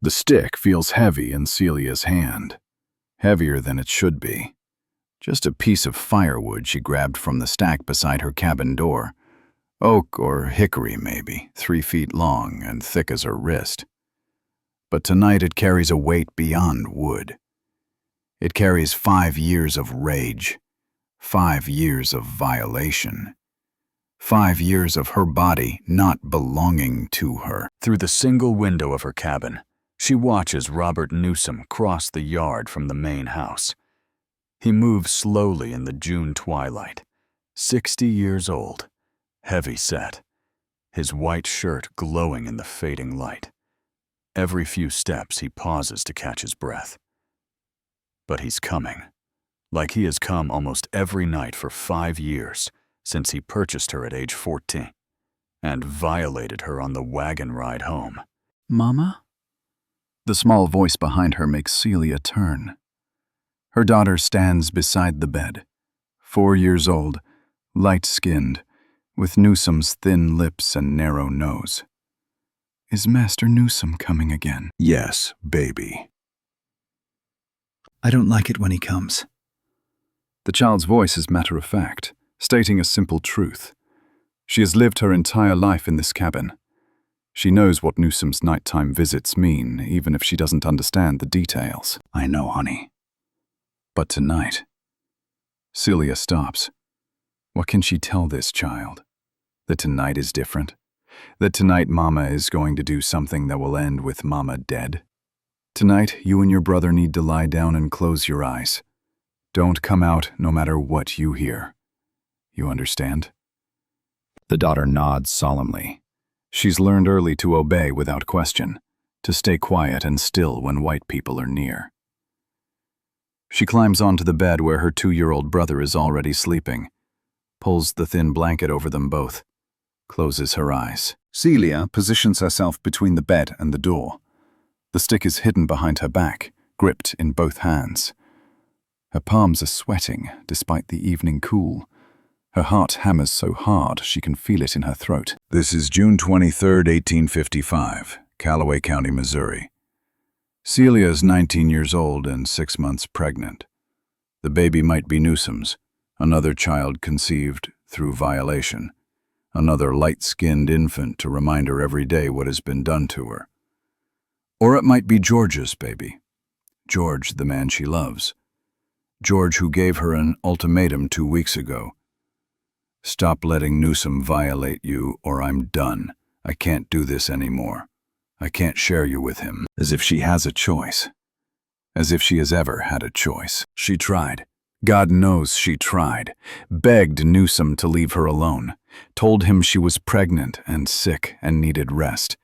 The stick feels heavy in Celia's hand, heavier than it should be. Just a piece of firewood she grabbed from the stack beside her cabin door. Oak or hickory, maybe, 3 feet long and thick as her wrist. But tonight it carries a weight beyond wood. It carries 5 years of rage, 5 years of violation, 5 years of her body not belonging to her. Through the single window of her cabin, she watches Robert Newsom cross the yard from the main house. He moves slowly in the June twilight, 60 years old, heavy set, his white shirt glowing in the fading light. Every few steps he pauses to catch his breath. But he's coming, like he has come almost every night for 5 years since he purchased her at age 14 and violated her on the wagon ride home. "Mama?" The small voice behind her makes Celia turn. Her daughter stands beside the bed, 4 years old, light-skinned, with Newsom's thin lips and narrow nose. "Is Master Newsom coming again?" "Yes, baby." "I don't like it when he comes." The child's voice is matter-of-fact, stating a simple truth. She has lived her entire life in this cabin. She knows what Newsom's nighttime visits mean, even if she doesn't understand the details. "I know, honey." But tonight, Celia stops. What can she tell this child? That tonight is different? That tonight Mama is going to do something that will end with Mama dead? Tonight, you and your brother need to lie down and close your eyes. Don't come out no matter what you hear. You understand? The daughter nods solemnly. She's learned early to obey without question, to stay quiet and still when white people are near. She climbs onto the bed where her 2-year-old brother is already sleeping, pulls the thin blanket over them both, closes her eyes. Celia positions herself between the bed and the door. The stick is hidden behind her back, gripped in both hands. Her palms are sweating despite the evening cool. Her heart hammers so hard she can feel it in her throat. This is June 23, 1855, Callaway County, Missouri. Celia is 19 years old and 6 months pregnant. The baby might be Newsom's, another child conceived through violation, another light-skinned infant to remind her every day what has been done to her. Or it might be George's baby. George, the man she loves. George, who gave her an ultimatum 2 weeks ago. "Stop letting Newsom violate you, or I'm done. I can't do this anymore. I can't share you with him." As if she has a choice. As if she has ever had a choice. She tried. God knows she tried. Begged Newsom to leave her alone. Told him she was pregnant and sick and needed rest.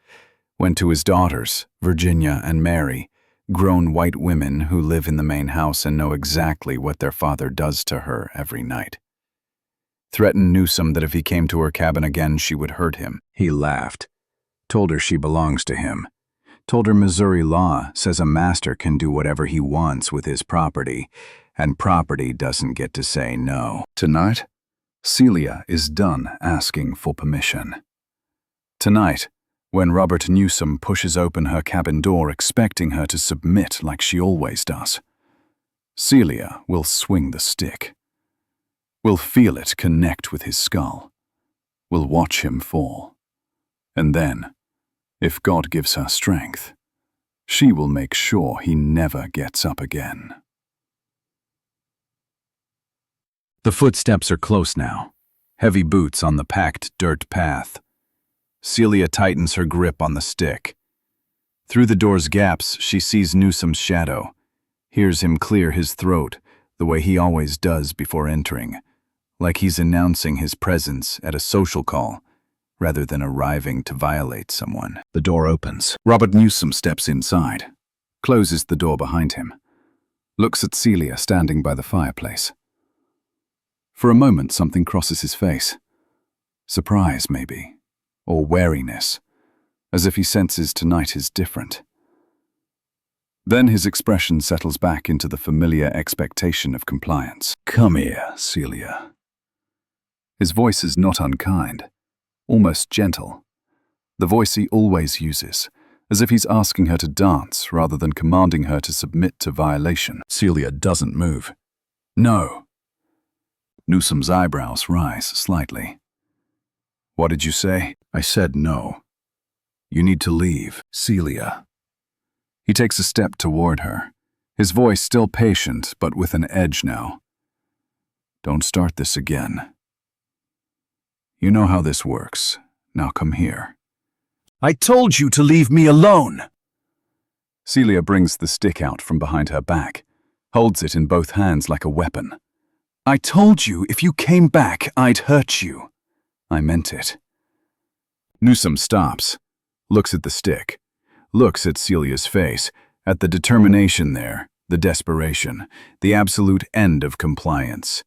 Went to his daughters, Virginia and Mary, grown white women who live in the main house and know exactly what their father does to her every night. Threatened Newsom that if he came to her cabin again, she would hurt him. He laughed. Told her she belongs to him. Told her Missouri law says a master can do whatever he wants with his property, and property doesn't get to say no. Tonight, Celia is done asking for permission. Tonight, when Robert Newsom pushes open her cabin door expecting her to submit like she always does, Celia will swing the stick. Will feel it connect with his skull. Will watch him fall. And then, if God gives her strength, she will make sure he never gets up again. The footsteps are close now, heavy boots on the packed dirt path. Celia tightens her grip on the stick. Through the door's gaps, she sees Newsom's shadow, hears him clear his throat the way he always does before entering, like he's announcing his presence at a social call, rather than arriving to violate someone. The door opens. Robert Newsom steps inside, closes the door behind him, looks at Celia standing by the fireplace. For a moment, something crosses his face. Surprise, maybe, or wariness, as if he senses tonight is different. Then his expression settles back into the familiar expectation of compliance. "Come here, Celia." His voice is not unkind, almost gentle. The voice he always uses, as if he's asking her to dance rather than commanding her to submit to violation. Celia doesn't move. No. Newsom's eyebrows rise slightly. What did you say? I said no. You need to leave, Celia. He takes a step toward her, his voice still patient but with an edge now. Don't start this again. You know how this works. Now come here. I told you to leave me alone! Celia brings the stick out from behind her back, holds it in both hands like a weapon. I told you if you came back, I'd hurt you. I meant it. Newsom stops, looks at the stick, looks at Celia's face, at the determination there, the desperation, the absolute end of compliance.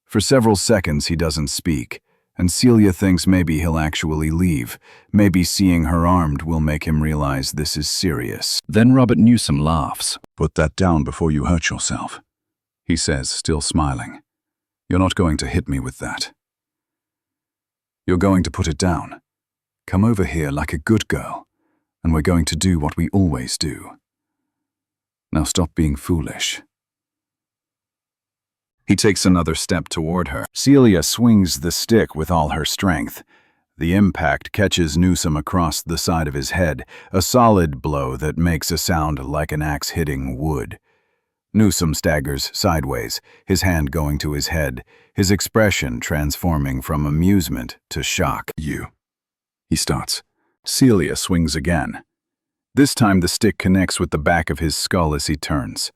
For several seconds he doesn't speak, and Celia thinks maybe he'll actually leave. Maybe seeing her armed will make him realize this is serious. Then Robert Newsom laughs. Put that down before you hurt yourself, He says, still smiling. You're not going to hit me with that. You're going to put it down. Come over here like a good girl, and we're going to do what we always do. Now stop being foolish. He takes another step toward her. Celia swings the stick with all her strength. The impact catches Newsom across the side of his head, a solid blow that makes a sound like an axe hitting wood. Newsom staggers sideways, his hand going to his head, his expression transforming from amusement to shock. You. He starts. Celia swings again. This time the stick connects with the back of his skull as he turns.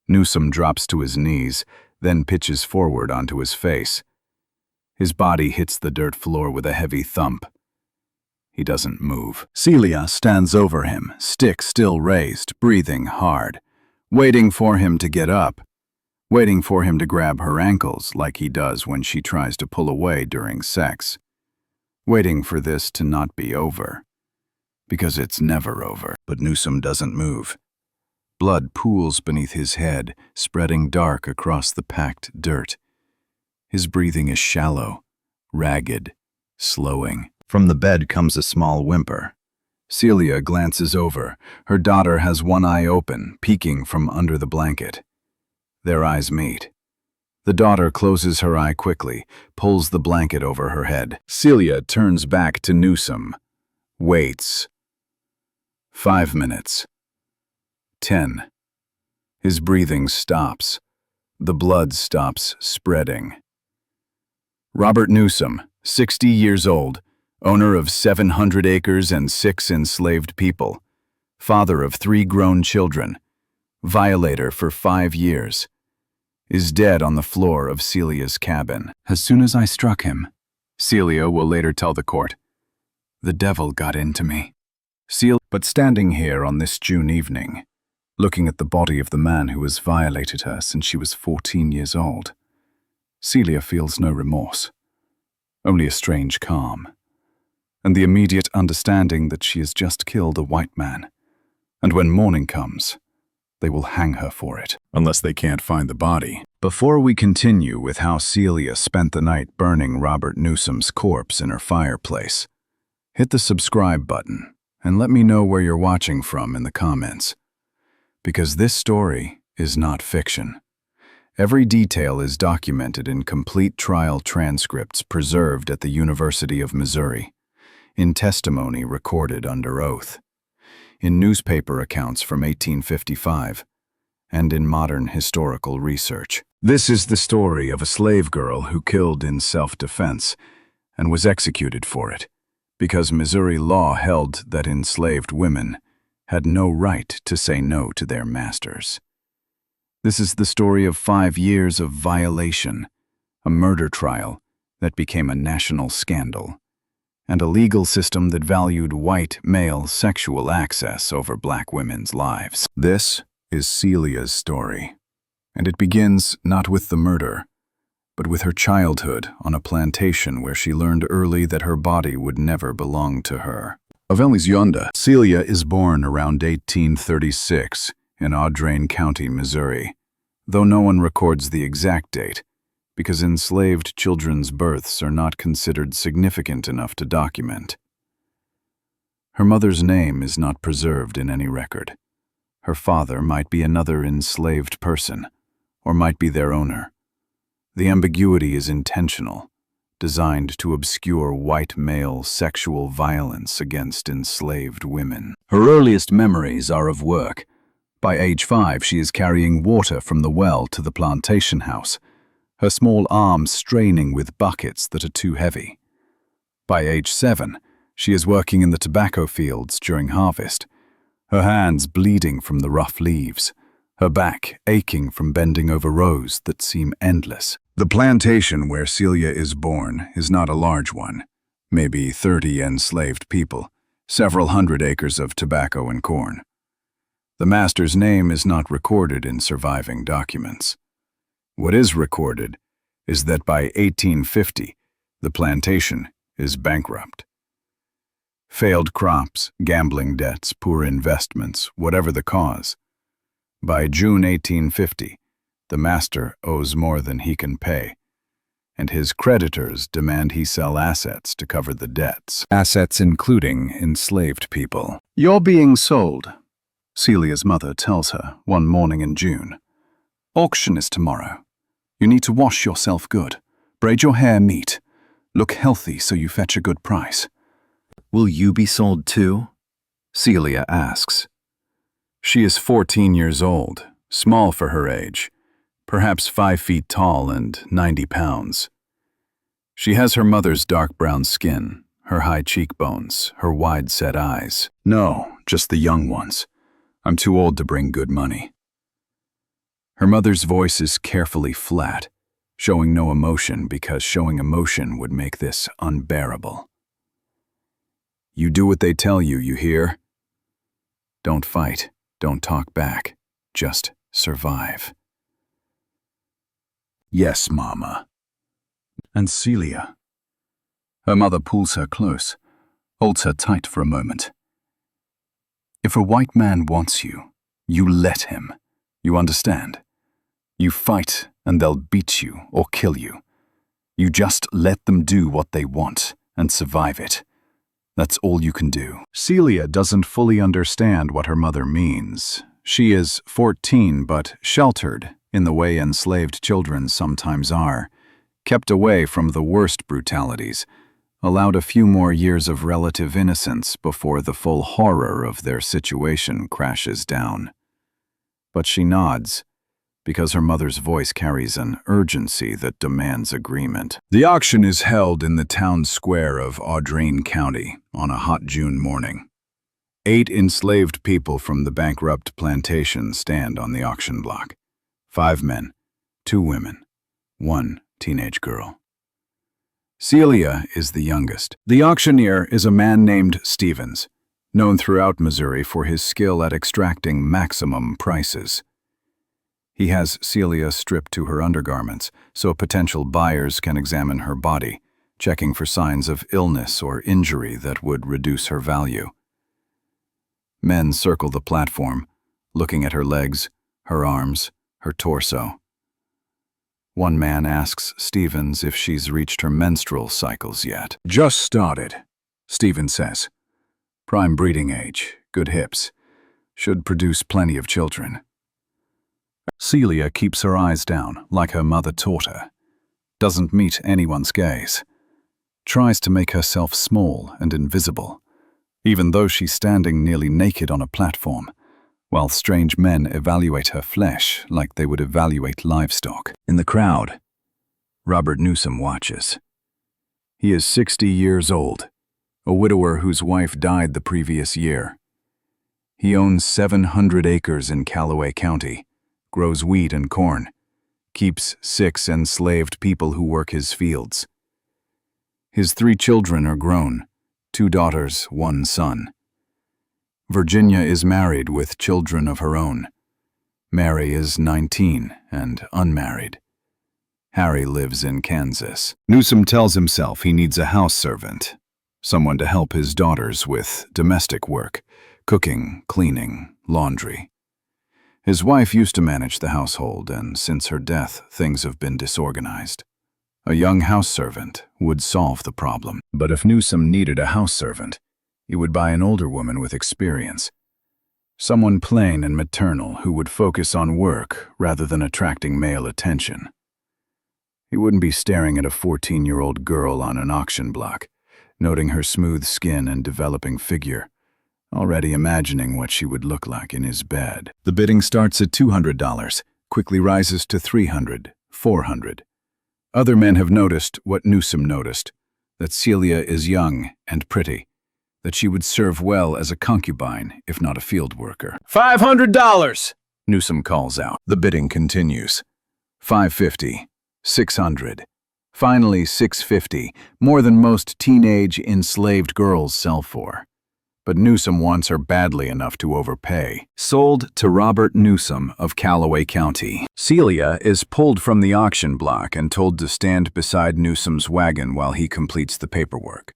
Newsom drops to his knees, then pitches forward onto his face. His body hits the dirt floor with a heavy thump. He doesn't move. Celia stands over him, stick still raised, breathing hard, waiting for him to get up, waiting for him to grab her ankles like he does when she tries to pull away during sex, waiting for this to not be over, because it's never over. But Newsom doesn't move. Blood pools beneath his head, spreading dark across the packed dirt. His breathing is shallow, ragged, slowing. From the bed comes a small whimper. Celia glances over. Her daughter has one eye open, peeking from under the blanket. Their eyes meet. The daughter closes her eye quickly, pulls the blanket over her head. Celia turns back to Newsom. Waits. 5 minutes. 10. His breathing stops. The blood stops spreading. Robert Newsom, 60 years old, owner of 700 acres and 6 enslaved people, father of 3 grown children, violator for 5 years, is dead on the floor of Celia's cabin. As soon as I struck him, Celia will later tell the court, the devil got into me. But standing here on this June evening, looking at the body of the man who has violated her since she was 14 years old, Celia feels no remorse, only a strange calm, and the immediate understanding that she has just killed a white man, and when morning comes, they will hang her for it, unless they can't find the body. Before we continue with how Celia spent the night burning Robert Newsom's corpse in her fireplace, hit the subscribe button and let me know where you're watching from in the comments. Because this story is not fiction. Every detail is documented in complete trial transcripts preserved at the University of Missouri, in testimony recorded under oath, in newspaper accounts from 1855, and in modern historical research. This is the story of a slave girl who killed in self-defense and was executed for it, because Missouri law held that enslaved women had no right to say no to their masters. This is the story of 5 years of violation, a murder trial that became a national scandal, and a legal system that valued white male sexual access over black women's lives. This is Celia's story, and it begins not with the murder, but with her childhood on a plantation where she learned early that her body would never belong to her. Of Yonda, Celia is born around 1836 in Audrain County, Missouri, though no one records the exact date, because enslaved children's births are not considered significant enough to document. Her mother's name is not preserved in any record. Her father might be another enslaved person, or might be their owner. The ambiguity is intentional, designed to obscure white male sexual violence against enslaved women. Her earliest memories are of work. By age 5, she is carrying water from the well to the plantation house, her small arms straining with buckets that are too heavy. By age 7, she is working in the tobacco fields during harvest, her hands bleeding from the rough leaves, her back aching from bending over rows that seem endless. The plantation where Celia is born is not a large one, maybe 30 enslaved people, several hundred acres of tobacco and corn. The master's name is not recorded in surviving documents. What is recorded is that by 1850, the plantation is bankrupt. Failed crops, gambling debts, poor investments, whatever the cause. By June 1850, the master owes more than he can pay, and his creditors demand he sell assets to cover the debts. Assets including enslaved people. "You're being sold," Celia's mother tells her one morning in June. "Auction is tomorrow. You need to wash yourself good, braid your hair neat, look healthy so you fetch a good price." "Will you be sold too?" Celia asks. She is 14 years old, small for her age, perhaps 5 feet tall and 90 pounds. She has her mother's dark brown skin, her high cheekbones, her wide-set eyes. "No, just the young ones. I'm too old to bring good money." Her mother's voice is carefully flat, showing no emotion because showing emotion would make this unbearable. "You do what they tell you, you hear? Don't fight, don't talk back, just survive." "Yes, Mama." And Celia. Her mother pulls her close, holds her tight for a moment. "If a white man wants you, you let him. You understand? You fight and they'll beat you or kill you. You just let them do what they want and survive it. That's all you can do." Celia doesn't fully understand what her mother means. She is 14 but sheltered in the way enslaved children sometimes are, kept away from the worst brutalities, allowed a few more years of relative innocence before the full horror of their situation crashes down. But she nods, because her mother's voice carries an urgency that demands agreement. The auction is held in the town square of Audrain County on a hot June morning. 8 enslaved people from the bankrupt plantation stand on the auction block. 5 men, 2 women, 1 teenage girl. Celia is the youngest. The auctioneer is a man named Stevens, known throughout Missouri for his skill at extracting maximum prices. He has Celia stripped to her undergarments so potential buyers can examine her body, checking for signs of illness or injury that would reduce her value. Men circle the platform, looking at her legs, her arms, her torso. One man asks Stevens if she's reached her menstrual cycles yet. "Just started," Stevens says. "Prime breeding age, good hips, should produce plenty of children." Celia keeps her eyes down, like her mother taught her. Doesn't meet anyone's gaze. Tries to make herself small and invisible, even though she's standing nearly naked on a platform, while strange men evaluate her flesh like they would evaluate livestock. In the crowd, Robert Newsom watches. He is 60 years old, a widower whose wife died the previous year. He owns 700 acres in Callaway County, grows wheat and corn, keeps 6 enslaved people who work his fields. His 3 children are grown, 2 daughters, 1 son. Virginia is married with children of her own. Mary is 19 and unmarried. Harry lives in Kansas. Newsom tells himself he needs a house servant, someone to help his daughters with domestic work, cooking, cleaning, laundry. His wife used to manage the household, and since her death, things have been disorganized. A young house servant would solve the problem. But if Newsom needed a house servant, He would buy an older woman with experience. Someone plain and maternal who would focus on work rather than attracting male attention. He wouldn't be staring at a 14-year-old girl on an auction block, noting her smooth skin and developing figure, already imagining what she would look like in his bed. The bidding starts at $200, quickly rises to $300, $400. Other men have noticed what Newsom noticed, that Celia is young and pretty, that she would serve well as a concubine, if not a field worker. $500! Newsom calls out. The bidding continues. $550, $600. Finally, $650, more than most teenage enslaved girls sell for. But Newsom wants her badly enough to overpay. Sold to Robert Newsom of Callaway County. Celia is pulled from the auction block and told to stand beside Newsom's wagon while he completes the paperwork.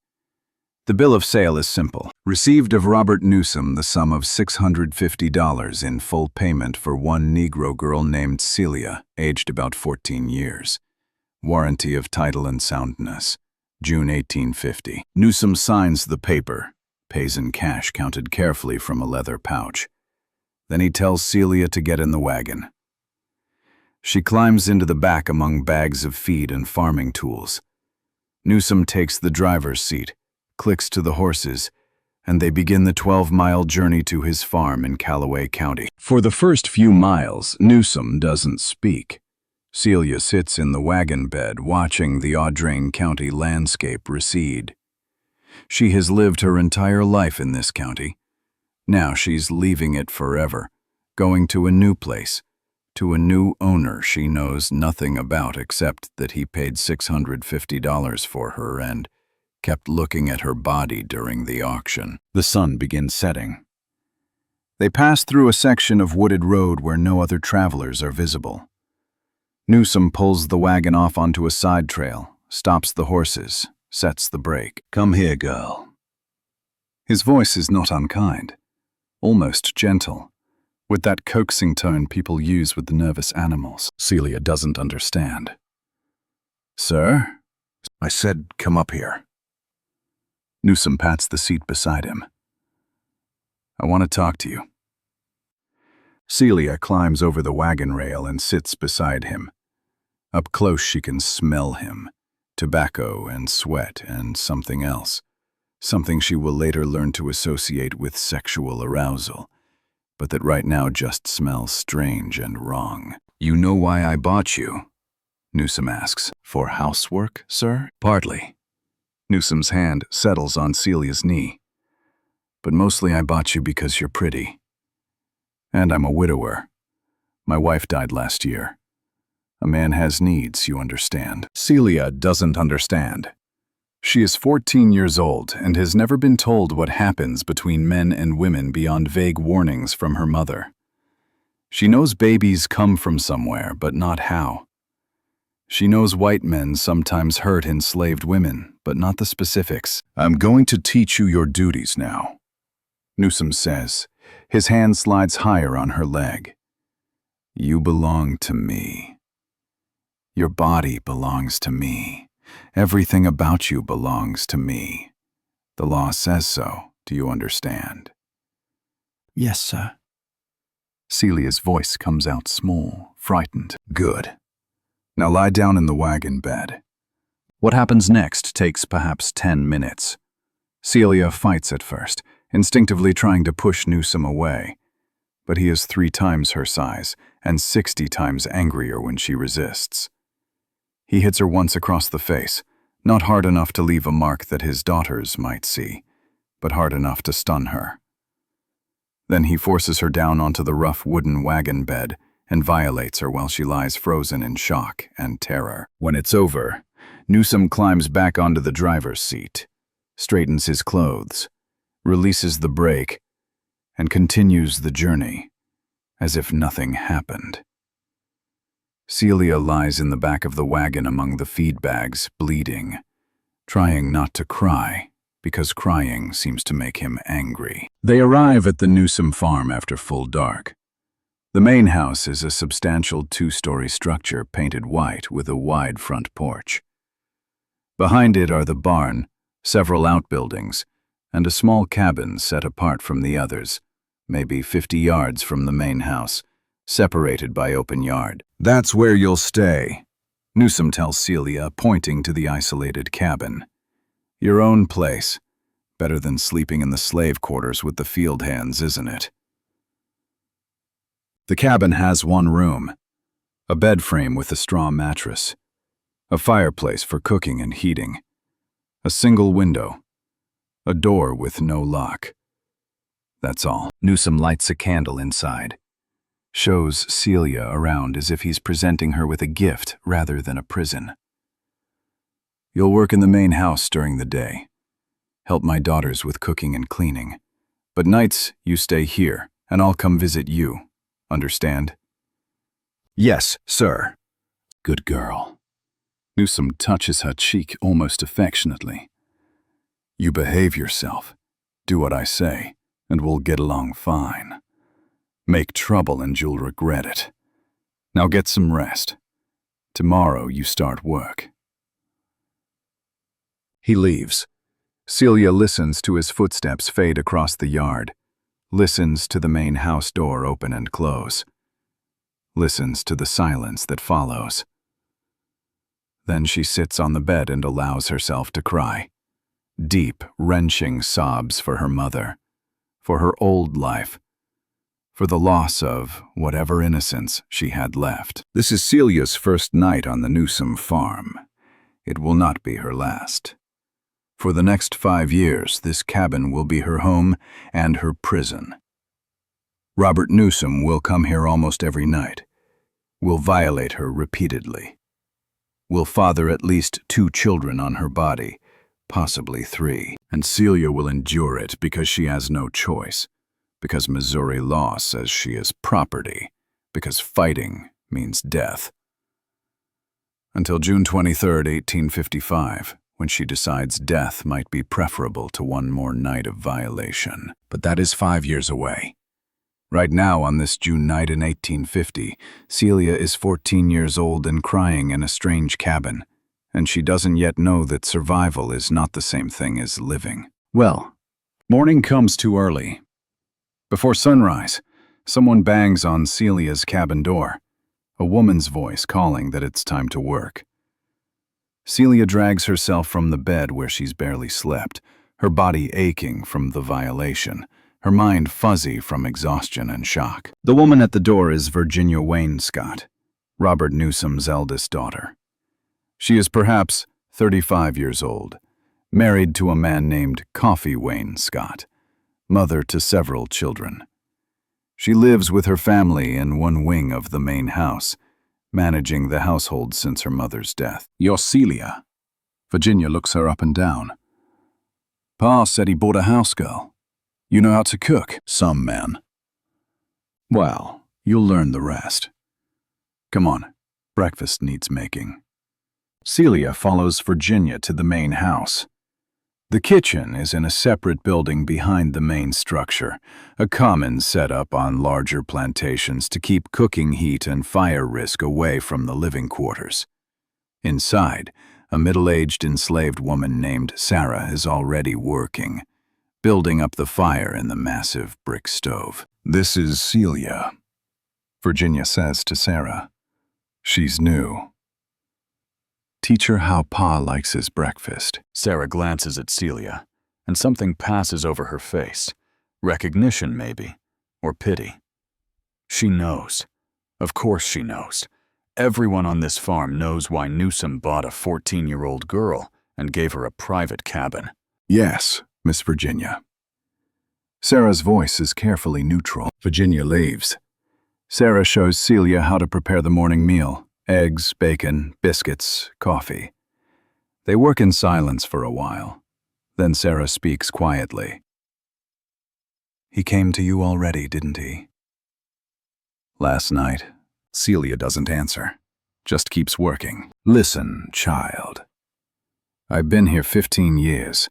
The bill of sale is simple. Received of Robert Newsom the sum of $650 in full payment for one Negro girl named Celia, aged about 14 years. Warranty of title and soundness. June 1850. Newsom signs the paper, pays in cash counted carefully from a leather pouch. Then he tells Celia to get in the wagon. She climbs into the back among bags of feed and farming tools. Newsom takes the driver's seat, clicks to the horses, and they begin the 12-mile journey to his farm in Callaway County. For the first few miles, Newsom doesn't speak. Celia sits in the wagon bed watching the Audrain County landscape recede. She has lived her entire life in this county. Now she's leaving it forever, going to a new place, to a new owner she knows nothing about except that he paid $650 for her and kept looking at her body during the auction. The sun begins setting. They pass through a section of wooded road where no other travelers are visible. Newsom pulls the wagon off onto a side trail, stops the horses, sets the brake. "Come here, girl." His voice is not unkind, almost gentle, with that coaxing tone people use with the nervous animals. Celia doesn't understand. "Sir?" "I said, come up here." Newsom pats the seat beside him. "I want to talk to you." Celia climbs over the wagon rail and sits beside him. Up close she can smell him, tobacco and sweat and something else, something she will later learn to associate with sexual arousal, but that right now just smells strange and wrong. "You know why I bought you?" Newsom asks. "For housework, sir?" "Partly." Newsom's hand settles on Celia's knee. "But mostly I bought you because you're pretty. And I'm a widower. My wife died last year. A man has needs, you understand." Celia doesn't understand. She is 14 years old and has never been told what happens between men and women beyond vague warnings from her mother. She knows babies come from somewhere, but not how. She knows white men sometimes hurt enslaved women, but not the specifics. "I'm going to teach you your duties now," Newsom says. His hand slides higher on her leg. "You belong to me. Your body belongs to me. Everything about you belongs to me. The law says so. Do you understand?" "Yes, sir." Celia's voice comes out small, frightened. "Good. Now lie down in the wagon bed." What happens next takes perhaps 10 minutes. Celia fights at first, instinctively trying to push Newsom away. But he is 3 times her size and 60 times angrier when she resists. He hits her once across the face, not hard enough to leave a mark that his daughters might see, but hard enough to stun her. Then he forces her down onto the rough wooden wagon bed and violates her while she lies frozen in shock and terror. When it's over, Newsom climbs back onto the driver's seat, straightens his clothes, releases the brake, and continues the journey, as if nothing happened. Celia lies in the back of the wagon among the feed bags, bleeding, trying not to cry, because crying seems to make him angry. They arrive at the Newsom farm after full dark. The main house is a substantial 2-story structure painted white with a wide front porch. Behind it are the barn, several outbuildings, and a small cabin set apart from the others, maybe 50 yards from the main house, separated by open yard. "That's where you'll stay," Newsom tells Celia, pointing to the isolated cabin. "Your own place. Better than sleeping in the slave quarters with the field hands, isn't it?" The cabin has one room, a bed frame with a straw mattress, a fireplace for cooking and heating, a single window, a door with no lock. That's all. Newsom lights a candle inside, shows Celia around as if he's presenting her with a gift rather than a prison. "You'll work in the main house during the day. Help my daughters with cooking and cleaning. But nights, you stay here, and I'll come visit you. Understand?" "Yes, sir." "Good girl." Newsom touches her cheek almost affectionately. "You behave yourself, do what I say, and we'll get along fine. Make trouble and you'll regret it. Now get some rest. Tomorrow you start work." He leaves. Celia listens to his footsteps fade across the yard, listens to the main house door open and close, listens to the silence that follows. Then she sits on the bed and allows herself to cry. Deep, wrenching sobs for her mother, for her old life, for the loss of whatever innocence she had left. This is Celia's first night on the Newsom farm. It will not be her last. For the next 5 years, this cabin will be her home and her prison. Robert Newsom will come here almost every night, will violate her repeatedly, will father at least 2 children on her body, possibly 3, and Celia will endure it because she has no choice, because Missouri law says she is property, because fighting means death. Until June 23, 1855, when she decides death might be preferable to one more night of violation. But that is 5 years away. Right now, on this June night in 1850, Celia is 14 years old and crying in a strange cabin, and she doesn't yet know that survival is not the same thing as living. Well, morning comes too early. Before sunrise, someone bangs on Celia's cabin door, a woman's voice calling that it's time to work. Celia drags herself from the bed where she's barely slept, her body aching from the violation, her mind fuzzy from exhaustion and shock. The woman at the door is Virginia Wayne Scott, Robert Newsom's eldest daughter. She is perhaps 35 years old, married to a man named Coffee Wayne Scott, mother to several children. She lives with her family in one wing of the main house, managing the household since her mother's death. "You're Celia." Virginia looks her up and down. "Pa said he bought a house girl. You know how to cook?" "Some, man." "Well, you'll learn the rest. Come on, breakfast needs making." Celia follows Virginia to the main house. The kitchen is in a separate building behind the main structure, a common setup on larger plantations to keep cooking heat and fire risk away from the living quarters. Inside, a middle-aged enslaved woman named Sarah is already working, building up the fire in the massive brick stove. "This is Celia," Virginia says to Sarah. "She's new. Teach her how Pa likes his breakfast." Sarah glances at Celia, and something passes over her face. Recognition, maybe, or pity. She knows. Of course she knows. Everyone on this farm knows why Newsom bought a 14-year-old girl and gave her a private cabin. "Yes, Miss Virginia." Sarah's voice is carefully neutral. Virginia leaves. Sarah shows Celia how to prepare the morning meal: eggs, bacon, biscuits, coffee. They work in silence for a while. Then Sarah speaks quietly. "He came to you already, didn't he?" "Last night." Celia doesn't answer, just keeps working. "Listen, child. I've been here 15 years.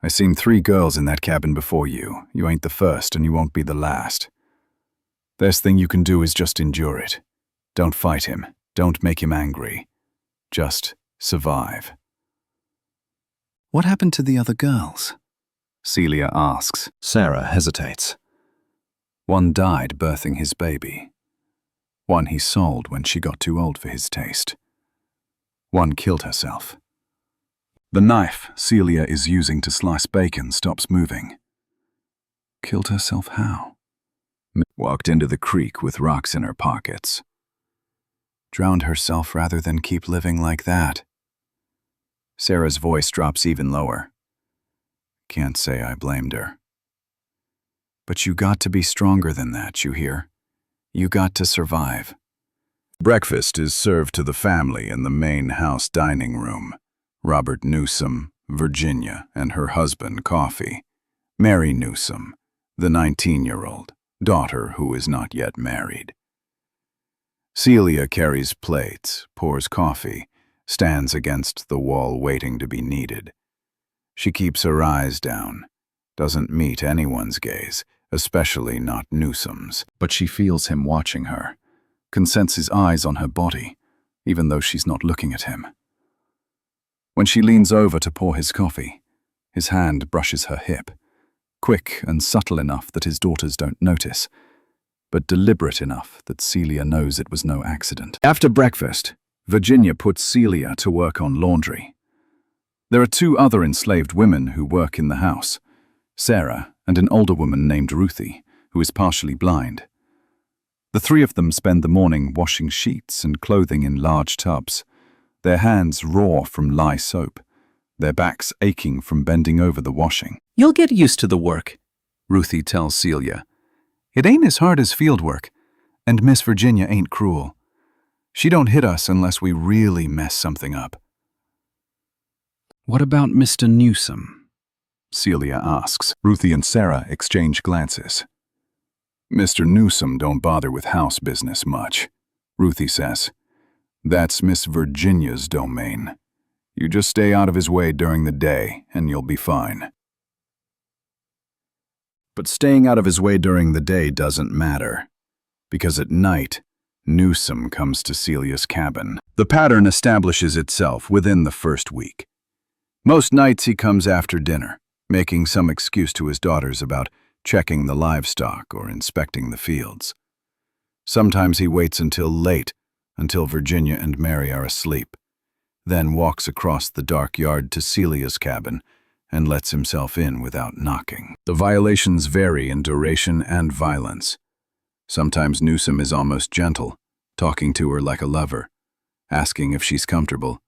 I seen 3 girls in that cabin before you. You ain't the first, and you won't be the last. Best thing you can do is just endure it. Don't fight him. Don't make him angry. Just survive." "What happened to the other girls?" Celia asks. Sarah hesitates. One died birthing his baby. One he sold when she got too old for his taste. One killed herself. The knife Celia is using to slice bacon stops moving. Killed herself how? Walked into the creek with rocks in her pockets. Drowned herself rather than keep living like that. Sarah's voice drops even lower. Can't say I blamed her. But you got to be stronger than that, you hear? You got to survive. Breakfast is served to the family in the main house dining room. Robert Newsom, Virginia, and her husband, Coffee. Mary Newsom, the 19-year-old, daughter who is not yet married. Celia carries plates, pours coffee, stands against the wall waiting to be needed. She keeps her eyes down, doesn't meet anyone's gaze, especially not Newsom's. But she feels him watching her, can sense his eyes on her body, even though she's not looking at him. When she leans over to pour his coffee, his hand brushes her hip, quick and subtle enough that his daughters don't notice, but deliberate enough that Celia knows it was no accident. After breakfast, Virginia puts Celia to work on laundry. There are two other enslaved women who work in the house, Sarah and an older woman named Ruthie, who is partially blind. The three of them spend the morning washing sheets and clothing in large tubs, their hands raw from lye soap, their backs aching from bending over the washing. You'll get used to the work, Ruthie tells Celia. It ain't as hard as field work, and Miss Virginia ain't cruel. She don't hit us unless we really mess something up. What about Mr. Newsom? Celia asks. Ruthie and Sarah exchange glances. Mr. Newsom don't bother with house business much, Ruthie says. That's Miss Virginia's domain. You just stay out of his way during the day, and you'll be fine. But staying out of his way during the day doesn't matter, because at night, Newsom comes to Celia's cabin. The pattern establishes itself within the first week. Most nights he comes after dinner, making some excuse to his daughters about checking the livestock or inspecting the fields. Sometimes he waits until late, until Virginia and Mary are asleep, then walks across the dark yard to Celia's cabin and lets himself in without knocking. The violations vary in duration and violence. Sometimes Newsom is almost gentle, talking to her like a lover, asking if she's comfortable,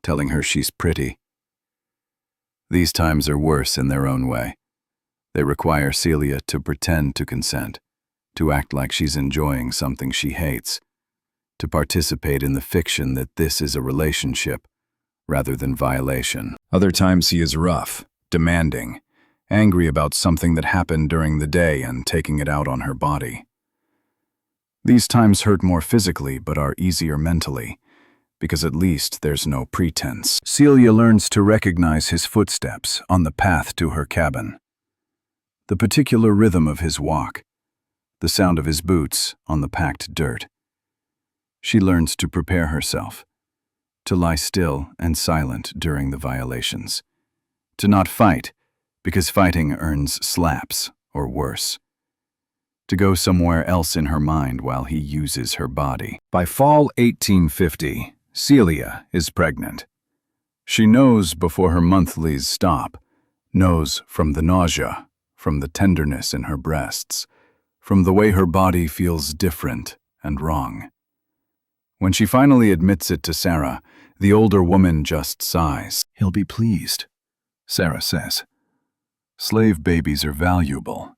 telling her she's pretty. These times are worse in their own way. They require Celia to pretend to consent, to act like she's enjoying something she hates, to participate in the fiction that this is a relationship rather than violation. Other times he is rough, demanding, angry about something that happened during the day and taking it out on her body. These times hurt more physically but are easier mentally, because at least there's no pretense. Celia learns to recognize his footsteps on the path to her cabin, the particular rhythm of his walk, the sound of his boots on the packed dirt. She learns to prepare herself, to lie still and silent during the violations, to not fight, because fighting earns slaps or worse, to go somewhere else in her mind while he uses her body. By fall 1850, Celia is pregnant. She knows before her monthlies stop, knows from the nausea, from the tenderness in her breasts, from the way her body feels different and wrong. When she finally admits it to Sarah, the older woman just sighs. He'll be pleased, Sarah says. Slave babies are valuable,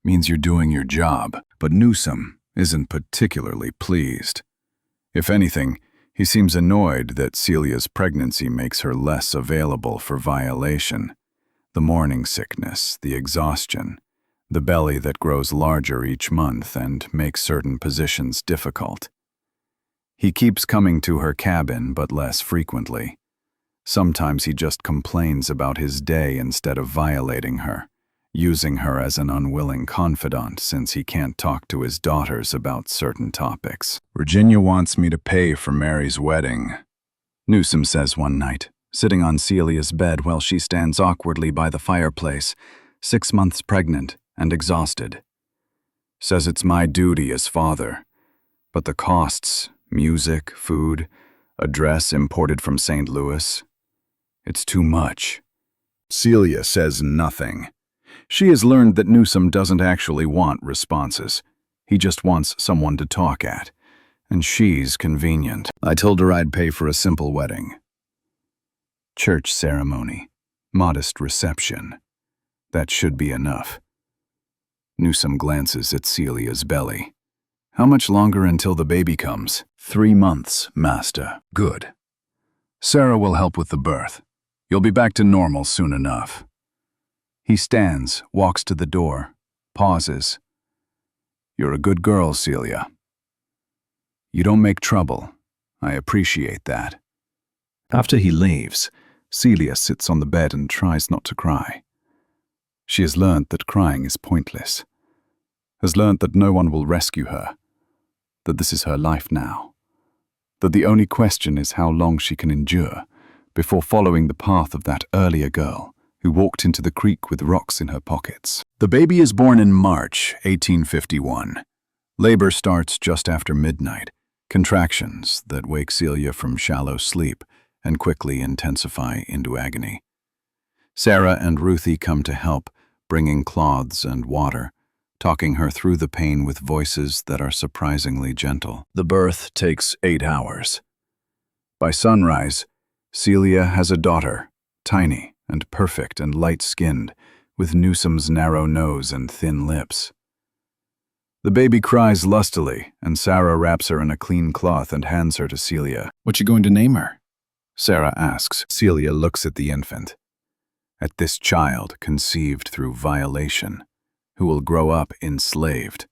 means you're doing your job, but Newsom isn't particularly pleased. If anything, he seems annoyed that Celia's pregnancy makes her less available for violation. The morning sickness, the exhaustion, the belly that grows larger each month and makes certain positions difficult. He keeps coming to her cabin, but less frequently. Sometimes he just complains about his day instead of violating her, using her as an unwilling confidant since he can't talk to his daughters about certain topics. Virginia wants me to pay for Mary's wedding, Newsom says one night, sitting on Celia's bed while she stands awkwardly by the fireplace, 6 months pregnant and exhausted. Says it's my duty as father, but the costs, music, food, a dress imported from St. Louis, it's too much. Celia says nothing. She has learned that Newsom doesn't actually want responses. He just wants someone to talk at. And she's convenient. I told her I'd pay for a simple wedding. Church ceremony. Modest reception. That should be enough. Newsom glances at Celia's belly. How much longer until the baby comes? 3 months, master. Good. Sarah will help with the birth. You'll be back to normal soon enough. He stands, walks to the door, pauses. You're a good girl, Celia. You don't make trouble. I appreciate that. After he leaves, Celia sits on the bed and tries not to cry. She has learnt that crying is pointless. Has learnt that no one will rescue her. That this is her life now. That the only question is how long she can endure before following the path of that earlier girl who walked into the creek with rocks in her pockets. The baby is born in March 1851. Labor starts just after midnight. Contractions that wake Celia from shallow sleep and quickly intensify into agony. Sarah and Ruthie come to help, bringing cloths and water, talking her through the pain with voices that are surprisingly gentle. The birth takes 8 hours. By sunrise, Celia has a daughter, tiny and perfect and light-skinned, with Newsom's narrow nose and thin lips. The baby cries lustily, and Sarah wraps her in a clean cloth and hands her to Celia. What you going to name her? Sarah asks. Celia looks at the infant. At this child conceived through violation, who will grow up enslaved,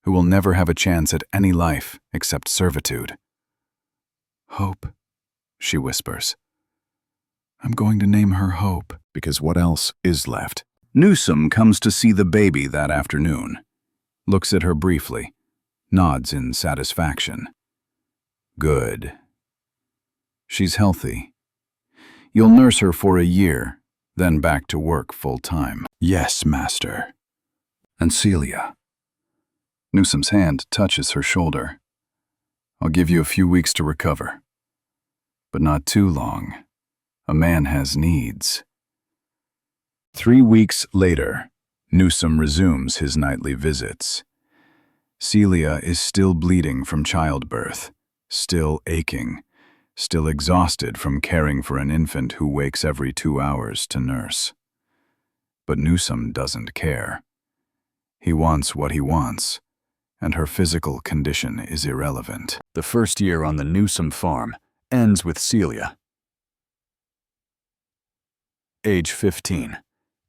who will never have a chance at any life except servitude. Hope, she whispers. I'm going to name her Hope, because what else is left? Newsom comes to see the baby that afternoon. Looks at her briefly, nods in satisfaction. Good. She's healthy. You'll nurse her for a year, then back to work full-time. Yes, master. And Celia. Newsom's hand touches her shoulder. I'll give you a few weeks to recover. But not too long. A man has needs. 3 weeks later, Newsom resumes his nightly visits. Celia is still bleeding from childbirth, still aching, still exhausted from caring for an infant who wakes every 2 hours to nurse. But Newsom doesn't care. He wants what he wants, and her physical condition is irrelevant. The first year on the Newsom farm ends with Celia, age 15,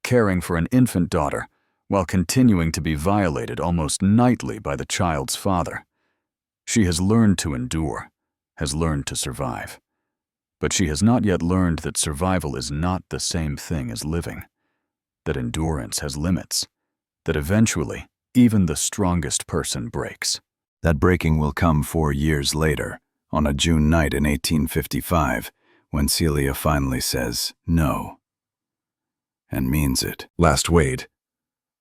caring for an infant daughter while continuing to be violated almost nightly by the child's father. She has learned to endure, has learned to survive. But she has not yet learned that survival is not the same thing as living, that endurance has limits, that eventually even the strongest person breaks. That breaking will come 4 years later, on a June night in 1855, when Celia finally says no. And means it. Last wait.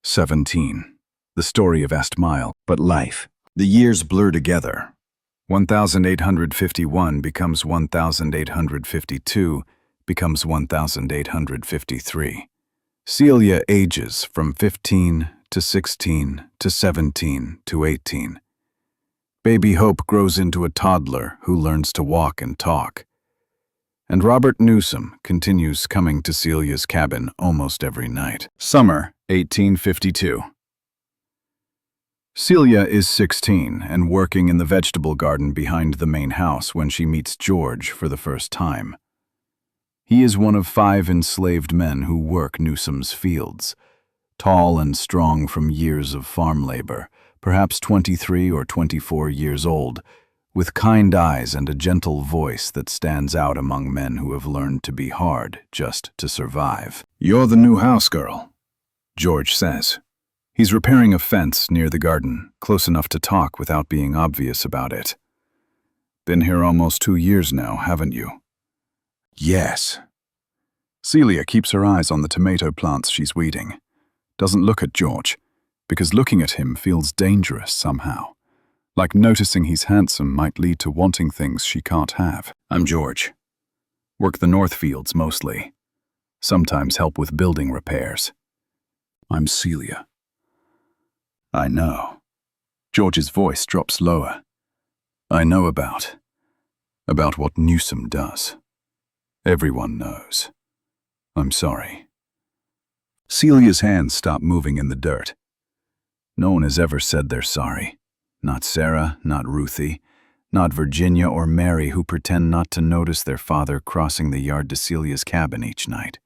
17. The story of Mile, but life. The years blur together. 1851 becomes 1852, becomes 1853. Celia ages from 15 to 16 to 17 to 18. Baby Hope grows into a toddler who learns to walk and talk. And Robert Newsom continues coming to Celia's cabin almost every night. Summer, 1852. Celia is 16 and working in the vegetable garden behind the main house when she meets George for the first time. He is one of 5 enslaved men who work Newsom's fields, tall and strong from years of farm labor, perhaps 23 or 24 years old, with kind eyes and a gentle voice that stands out among men who have learned to be hard just to survive. You're the new house girl, George says. He's repairing a fence near the garden, close enough to talk without being obvious about it. Been here almost 2 years now, haven't you? Yes. Celia keeps her eyes on the tomato plants she's weeding. doesn't look at George, because looking at him feels dangerous somehow. Like noticing he's handsome might lead to wanting things she can't have. I'm George. Work the North Fields mostly. Sometimes help with building repairs. I'm Celia. I know. George's voice drops lower. I know about what Newsom does. Everyone knows. I'm sorry. Celia's hands stop moving in the dirt. No one has ever said they're sorry. Not Sarah, not Ruthie, not Virginia or Mary, who pretend not to notice their father crossing the yard to Celia's cabin each night.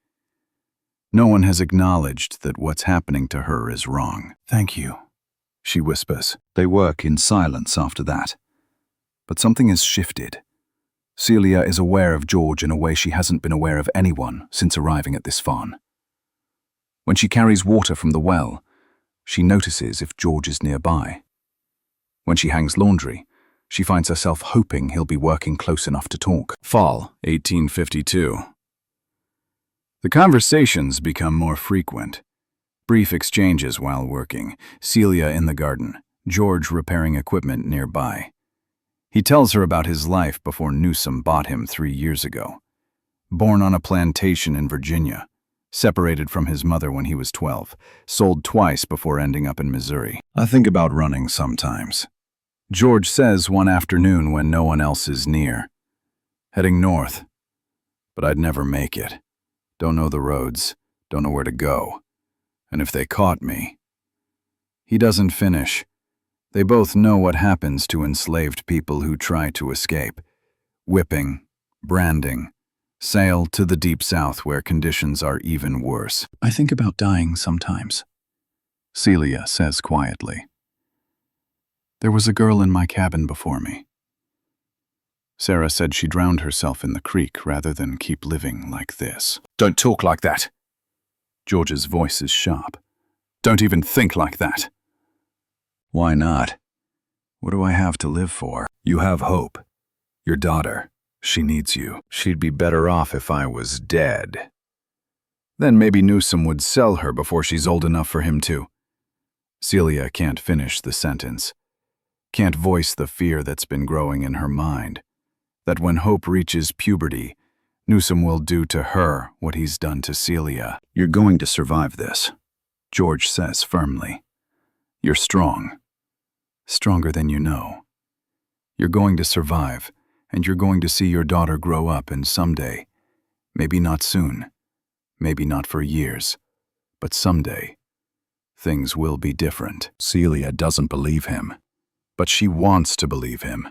No one has acknowledged that what's happening to her is wrong. Thank you, she whispers. They work in silence after that. But something has shifted. Celia is aware of George in a way she hasn't been aware of anyone since arriving at this farm. When she carries water from the well, she notices if George is nearby. When she hangs laundry, she finds herself hoping he'll be working close enough to talk. Fall, 1852. The conversations become more frequent. Brief exchanges while working, Celia in the garden, George repairing equipment nearby. He tells her about his life before Newsom bought him 3 years ago. Born on a plantation in Virginia, separated from his mother when he was 12, sold twice before ending up in Missouri. I think about running sometimes. George says one afternoon when no one else is near. Heading north. But I'd never make it. Don't know the roads, don't know where to go. And if they caught me... He doesn't finish. They both know what happens to enslaved people who try to escape. Whipping, branding, sail to the deep south where conditions are even worse. I think about dying sometimes, Celia says quietly. There was a girl in my cabin before me. Sarah said she drowned herself in the creek rather than keep living like this. Don't talk like that. George's voice is sharp. Don't even think like that. Why not? What do I have to live for? You have hope. Your daughter. She needs you. She'd be better off if I was dead. Then maybe Newsom would sell her before she's old enough for him to. Celia can't finish the sentence. Can't voice the fear that's been growing in her mind. That when hope reaches puberty, Newsom will do to her what he's done to Celia. You're going to survive this, George says firmly. You're strong. Stronger than you know. You're going to survive, and you're going to see your daughter grow up, and someday, maybe not soon, maybe not for years, but someday, things will be different. Celia doesn't believe him, but she wants to believe him.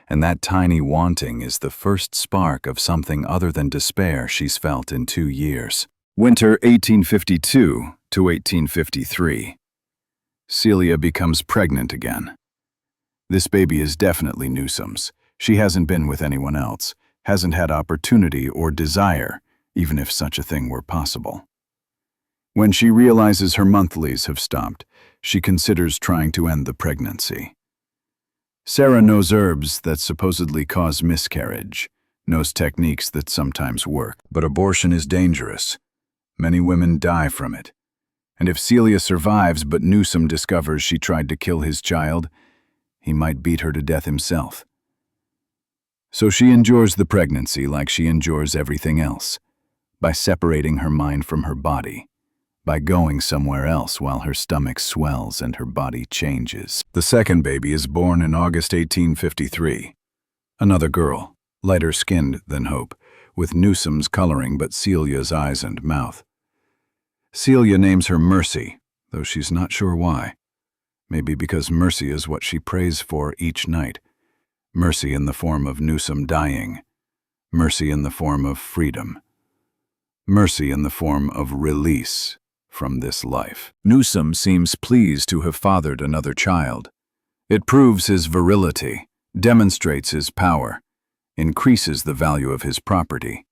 And that tiny wanting is the first spark of something other than despair she's felt in 2 years. Winter 1852 to 1853. Celia becomes pregnant again. This baby is definitely Newsom's. She hasn't been with anyone else, hasn't had opportunity or desire, even if such a thing were possible. When she realizes her monthlies have stopped, she considers trying to end the pregnancy. Sarah knows herbs that supposedly cause miscarriage, knows techniques that sometimes work. But abortion is dangerous. Many women die from it. And if Celia survives but Newsom discovers she tried to kill his child, he might beat her to death himself. So she endures the pregnancy like she endures everything else, by separating her mind from her body, by going somewhere else while her stomach swells and her body changes. The second baby is born in August 1853. Another girl, lighter skinned than Hope, with Newsom's coloring but Celia's eyes and mouth. Celia names her Mercy, though she's not sure why. Maybe because mercy is what she prays for each night. Mercy in the form of Newsom dying. Mercy in the form of freedom. Mercy in the form of release from this life. Newsom seems pleased to have fathered another child. It proves his virility, demonstrates his power, increases the value of his property.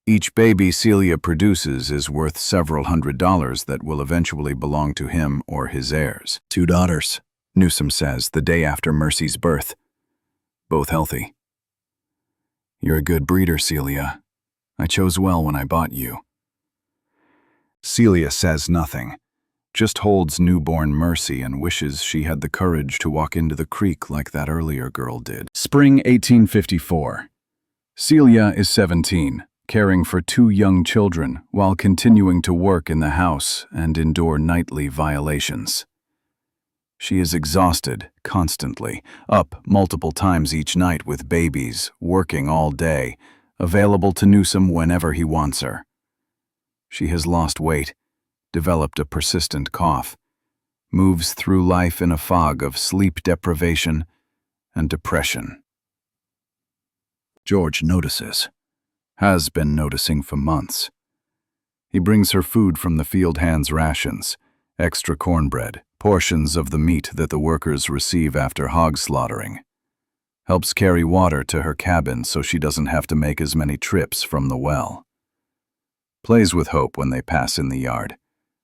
Each baby Celia produces is worth several $100s that will eventually belong to him or his heirs. 2 daughters, Newsom says the day after Mercy's birth. Both healthy. You're a good breeder, Celia. I chose well when I bought you. Celia says nothing, just holds newborn Mercy and wishes she had the courage to walk into the creek like that earlier girl did. Spring 1854. Celia is 17, caring for 2 young children while continuing to work in the house and endure nightly violations. She is exhausted constantly, up multiple times each night with babies, working all day, available to Newsome whenever he wants her. She has lost weight, developed a persistent cough, moves through life in a fog of sleep deprivation and depression. George notices, has been noticing for months. He brings her food from the field hands' rations, extra cornbread, portions of the meat that the workers receive after hog slaughtering. Helps carry water to her cabin so she doesn't have to make as many trips from the well. Plays with Hope when they pass in the yard,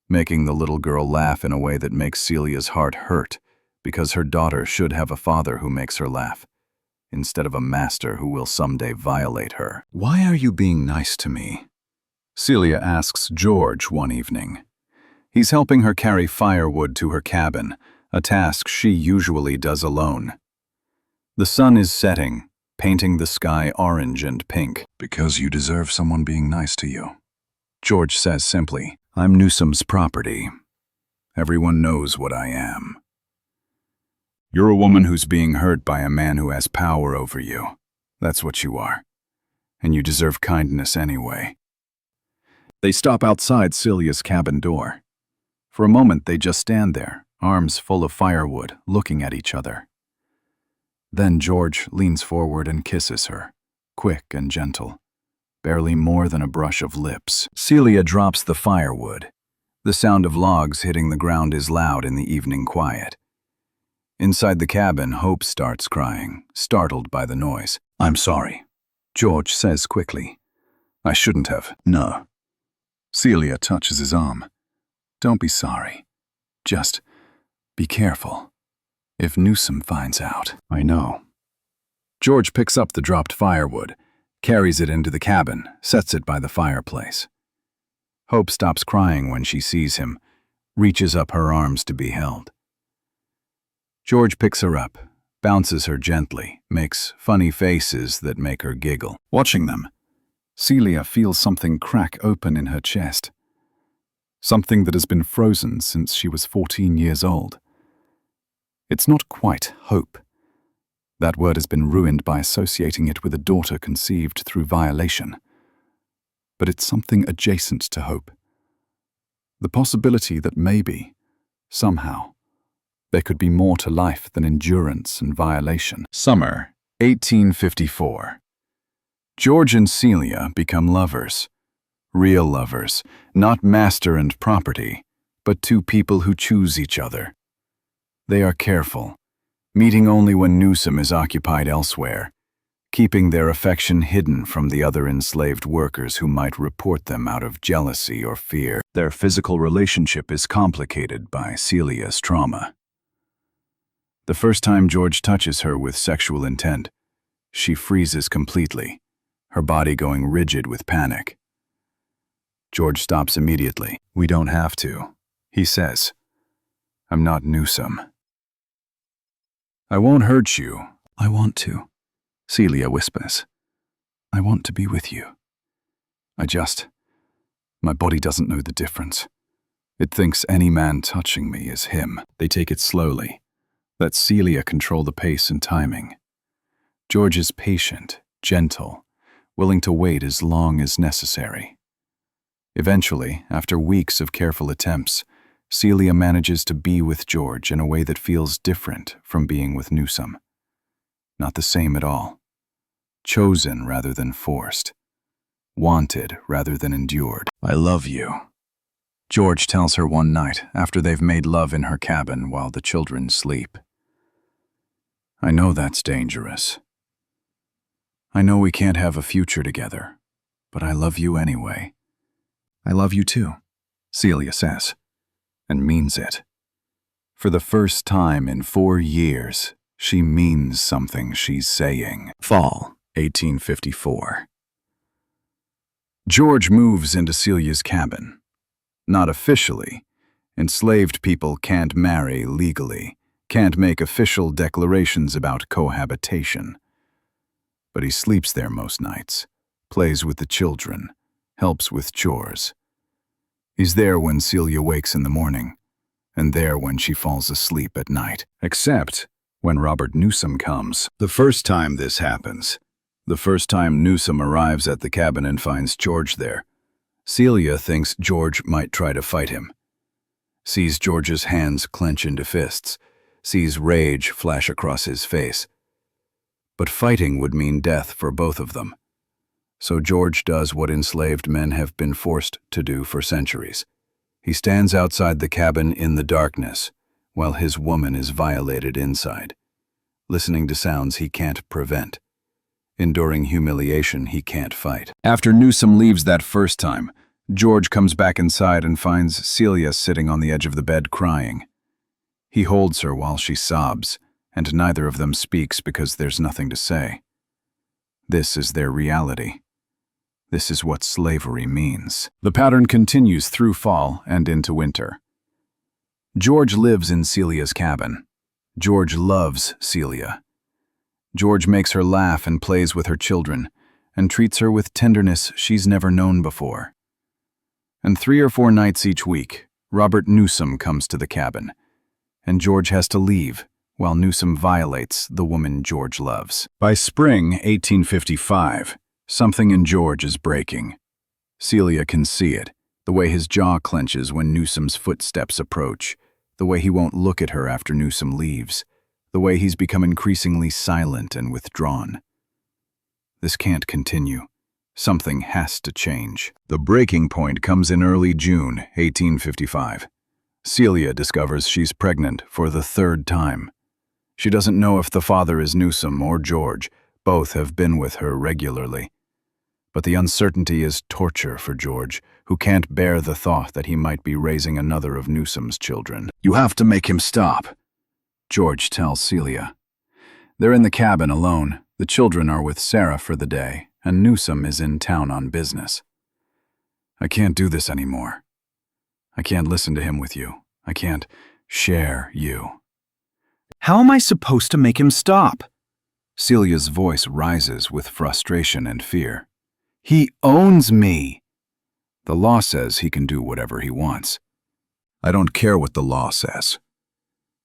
making the little girl laugh in a way that makes Celia's heart hurt because her daughter should have a father who makes her laugh, instead of a master who will someday violate her. "Why are you being nice to me?" Celia asks George one evening. He's helping her carry firewood to her cabin, a task she usually does alone. The sun is setting, painting the sky orange and pink. "Because you deserve someone being nice to you," George says simply. "I'm Newsome's property. Everyone knows what I am. You're a woman who's being hurt by a man who has power over you. That's what you are. And you deserve kindness anyway." They stop outside Celia's cabin door. For a moment they just stand there, arms full of firewood, looking at each other. Then George leans forward and kisses her, quick and gentle, barely more than a brush of lips. Celia drops the firewood. The sound of logs hitting the ground is loud in the evening quiet. Inside the cabin, Hope starts crying, startled by the noise. "I'm sorry," George says quickly. "I shouldn't have." "No." Celia touches his arm. "Don't be sorry. Just be careful. If Newsome finds out." "I know." George picks up the dropped firewood, carries it into the cabin, sets it by the fireplace. Hope stops crying when she sees him, reaches up her arms to be held. George picks her up, bounces her gently, makes funny faces that make her giggle. Watching them, Celia feels something crack open in her chest. Something that has been frozen since she was 14 years old. It's not quite hope. That word has been ruined by associating it with a daughter conceived through violation. But it's something adjacent to hope. The possibility that maybe, somehow, there could be more to life than endurance and violation. Summer, 1854. George and Celia become lovers. Real lovers, not master and property, but 2 people who choose each other. They are careful, meeting only when Newsome is occupied elsewhere, keeping their affection hidden from the other enslaved workers who might report them out of jealousy or fear. Their physical relationship is complicated by Celia's trauma. The first time George touches her with sexual intent, she freezes completely, her body going rigid with panic. George stops immediately. "We don't have to," he says. "I'm not Newsome." "I won't hurt you." "I want to," Celia whispers. "I want to be with you. My body doesn't know the difference. It thinks any man touching me is him." They take it slowly. Let Celia control the pace and timing. George is patient, gentle, willing to wait as long as necessary. Eventually, after weeks of careful attempts, Celia manages to be with George in a way that feels different from being with Newsome. Not the same at all. Chosen rather than forced. Wanted rather than endured. "I love you," George tells her one night after they've made love in her cabin while the children sleep. "I know that's dangerous. I know we can't have a future together, but I love you anyway." "I love you too," Celia says, and means it. For the first time in 4 years, she means something she's saying. Fall, 1854. George moves into Celia's cabin. Not officially. Enslaved people can't marry legally, can't make official declarations about cohabitation. But he sleeps there most nights, plays with the children, helps with chores. He's there when Celia wakes in the morning, and there when she falls asleep at night. Except when Robert Newsom comes. The first time this happens, the first time Newsom arrives at the cabin and finds George there, Celia thinks George might try to fight him. Sees George's hands clench into fists, sees rage flash across his face. But fighting would mean death for both of them. So George does what enslaved men have been forced to do for centuries. He stands outside the cabin in the darkness, while his woman is violated inside, listening to sounds he can't prevent, enduring humiliation he can't fight. After Newsom leaves that first time, George comes back inside and finds Celia sitting on the edge of the bed crying. He holds her while she sobs, and neither of them speaks because there's nothing to say. This is their reality. This is what slavery means. The pattern continues through fall and into winter. George lives in Celia's cabin. George loves Celia. George makes her laugh and plays with her children, and treats her with tenderness she's never known before. And 3 or 4 nights each week, Robert Newsom comes to the cabin, and George has to leave while Newsom violates the woman George loves. By spring 1855, something in George is breaking. Celia can see it, the way his jaw clenches when Newsom's footsteps approach, the way he won't look at her after Newsom leaves, the way he's become increasingly silent and withdrawn. This can't continue. Something has to change. The breaking point comes in early June 1855. Celia discovers she's pregnant for the 3rd time. She doesn't know if the father is Newsom or George. Both have been with her regularly. But the uncertainty is torture for George, who can't bear the thought that he might be raising another of Newsom's children. "You have to make him stop," George tells Celia. They're in the cabin alone. The children are with Sarah for the day, and Newsom is in town on business. "I can't do this anymore. I can't listen to him with you. I can't share you." How am I supposed to make him stop? Celia's voice rises with frustration and fear. "He owns me." "The law says he can do whatever he wants." "I don't care what the law says.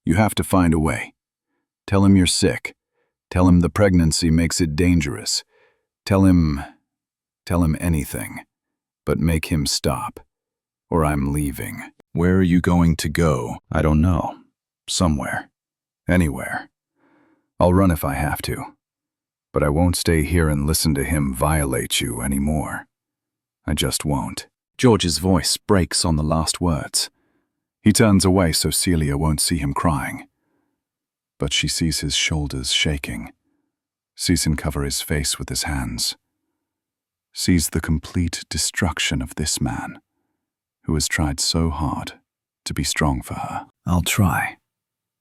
You have to find a way. Tell him you're sick. Tell him the pregnancy makes it dangerous. Tell him anything, but make him stop, or I'm leaving." "Where are you going to go?" "I don't know. Somewhere. Anywhere. I'll run if I have to. But I won't stay here and listen to him violate you anymore. I just won't." George's voice breaks on the last words. He turns away so Celia won't see him crying. But she sees his shoulders shaking, sees him cover his face with his hands, sees the complete destruction of this man, who has tried so hard to be strong for her. "I'll try,"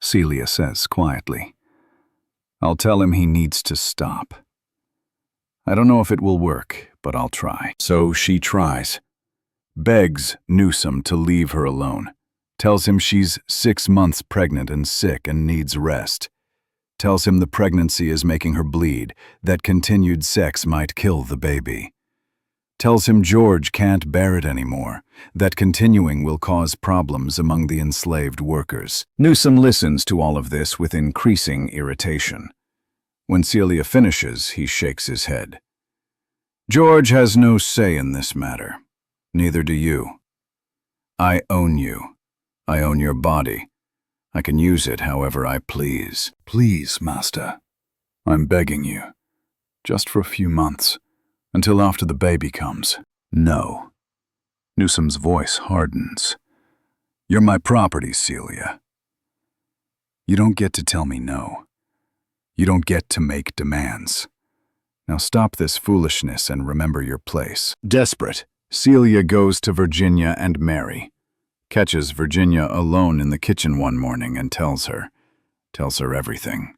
Celia says quietly. "I'll tell him he needs to stop. I don't know if it will work, but I'll try." So she tries. Begs Newsom to leave her alone. Tells him she's 6 months pregnant and sick and needs rest. Tells him the pregnancy is making her bleed, that continued sex might kill the baby. Tells him George can't bear it anymore, that continuing will cause problems among the enslaved workers. Newsom listens to all of this with increasing irritation. When Celia finishes, he shakes his head. "George has no say in this matter. Neither do you. I own you. I own your body. I can use it however I please. Please, master. I'm begging you. Just for a few months. Until after the baby comes." "No." Newsom's voice hardens. "You're my property, Celia. You don't get to tell me no. You don't get to make demands. Now stop this foolishness and remember your place." Desperate, Celia goes to Virginia and Mary. Catches Virginia alone in the kitchen one morning and tells her everything.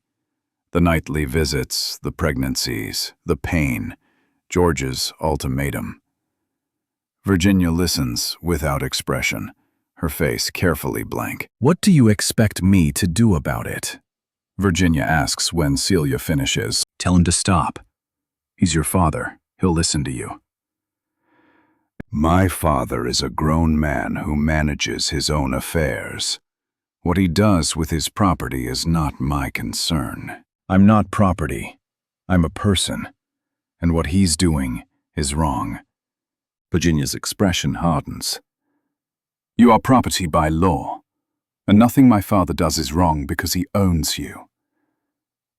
The nightly visits, the pregnancies, the pain, George's ultimatum. Virginia listens without expression, her face carefully blank. What do you expect me to do about it? Virginia asks when Celia finishes. Tell him to stop. He's your father. He'll listen to you. My father is a grown man who manages his own affairs. What he does with his property is not my concern. I'm not property. I'm a person. And what he's doing is wrong. Virginia's expression hardens. You are property by law, and nothing my father does is wrong because he owns you.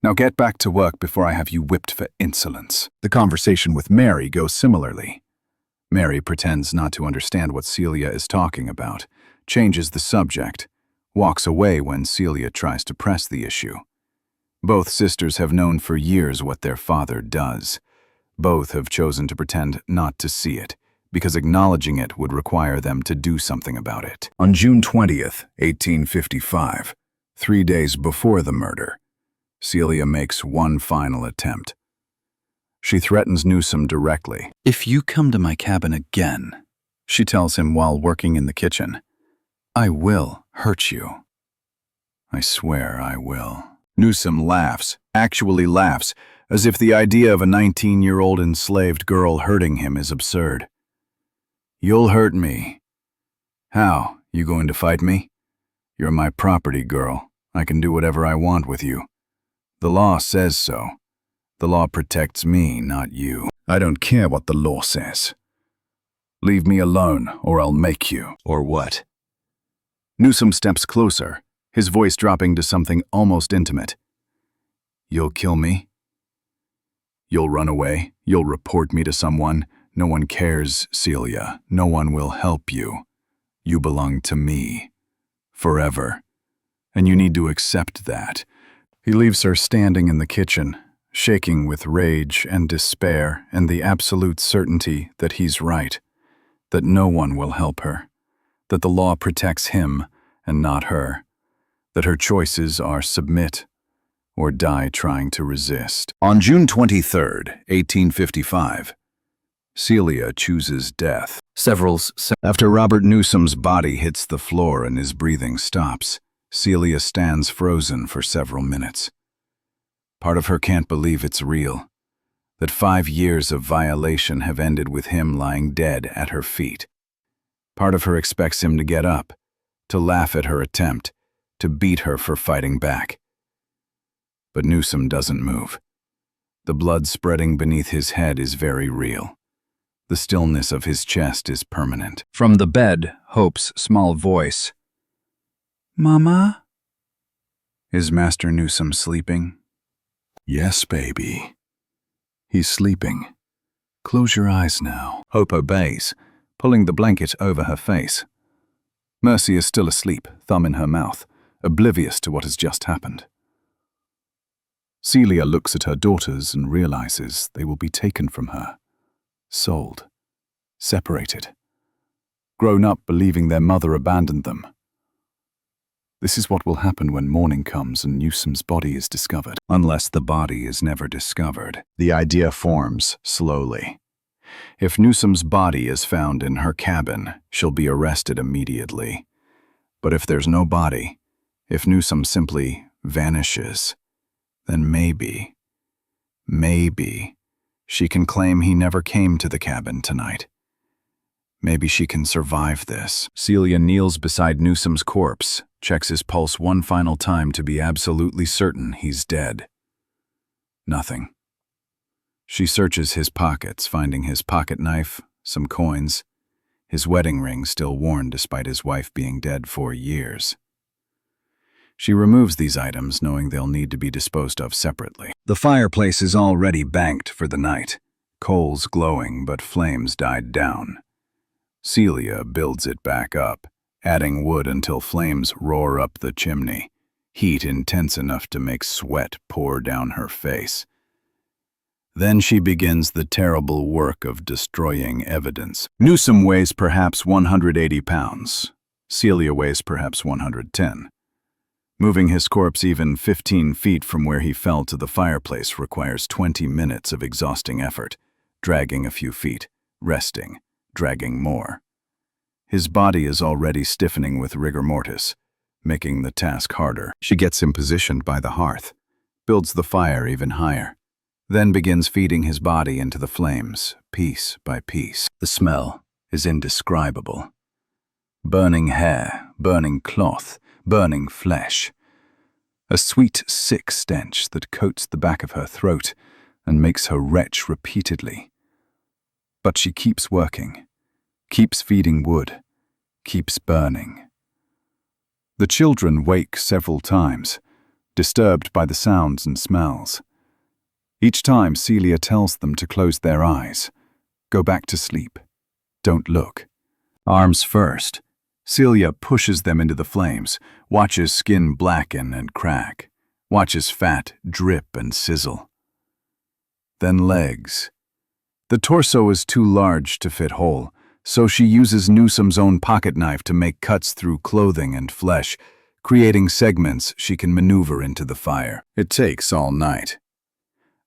Now get back to work before I have you whipped for insolence. The conversation with Mary goes similarly. Mary pretends not to understand what Celia is talking about, changes the subject, walks away when Celia tries to press the issue. Both sisters have known for years what their father does. Both have chosen to pretend not to see it, because acknowledging it would require them to do something about it. On June 20th, 1855, 3 days before the murder, Celia makes one final attempt. She threatens Newsom directly. If you come to my cabin again, she tells him while working in the kitchen, I will hurt you. I swear I will. Newsom laughs, actually laughs, as if the idea of a 19-year-old enslaved girl hurting him is absurd. You'll hurt me. How? You going to fight me? You're my property, girl. I can do whatever I want with you. The law says so. The law protects me, not you. I don't care what the law says. Leave me alone, or I'll make you. Or what? Newsom steps closer, his voice dropping to something almost intimate. You'll kill me? You'll run away? You'll report me to someone? No one cares, Celia. No one will help you. You belong to me. Forever. And you need to accept that. He leaves her standing in the kitchen, shaking with rage and despair and the absolute certainty that he's right, that no one will help her, that the law protects him and not her, that her choices are submit or die trying to resist. On June 23rd, 1855, Celia chooses death. After Robert Newsom's body hits the floor and his breathing stops, Celia stands frozen for several minutes. Part of her can't believe it's real, that 5 years of violation have ended with him lying dead at her feet. Part of her expects him to get up, to laugh at her attempt, to beat her for fighting back. But Newsom doesn't move. The blood spreading beneath his head is very real. The stillness of his chest is permanent. From the bed, Hope's small voice. Mama? Is Master Newsom sleeping? Yes, baby. He's sleeping. Close your eyes now. Hope obeys, pulling the blanket over her face. Mercy is still asleep, thumb in her mouth, oblivious to what has just happened. Celia looks at her daughters and realizes they will be taken from her, sold, separated, grown up believing their mother abandoned them. This is what will happen when morning comes and Newsom's body is discovered. Unless the body is never discovered, the idea forms slowly. If Newsom's body is found in her cabin, she'll be arrested immediately. But if there's no body, if Newsom simply vanishes, then maybe she can claim he never came to the cabin tonight. Maybe she can survive this. Celia kneels beside Newsom's corpse, checks his pulse one final time to be absolutely certain he's dead. Nothing. She searches his pockets, finding his pocket knife, some coins, his wedding ring still worn despite his wife being dead 4 years. She removes these items, knowing they'll need to be disposed of separately. The fireplace is already banked for the night, coals glowing, but flames died down. Celia builds it back up, adding wood until flames roar up the chimney, heat intense enough to make sweat pour down her face. Then she begins the terrible work of destroying evidence. Newsom weighs perhaps 180 pounds. Celia weighs perhaps 110. Moving his corpse even 15 feet from where he fell to the fireplace requires 20 minutes of exhausting effort, dragging a few feet, resting, dragging more. His body is already stiffening with rigor mortis, making the task harder. She gets him positioned by the hearth, builds the fire even higher, then begins feeding his body into the flames, piece by piece. The smell is indescribable. Burning hair, burning cloth, burning flesh. A sweet, sick stench that coats the back of her throat and makes her retch repeatedly. But she keeps working, keeps feeding wood, keeps burning. The children wake several times, disturbed by the sounds and smells. Each time Celia tells them to close their eyes, go back to sleep, don't look. Arms first, Celia pushes them into the flames, watches skin blacken and crack, watches fat drip and sizzle. Then legs. The torso is too large to fit whole, so she uses Newsom's own pocket knife to make cuts through clothing and flesh, creating segments she can maneuver into the fire. It takes all night.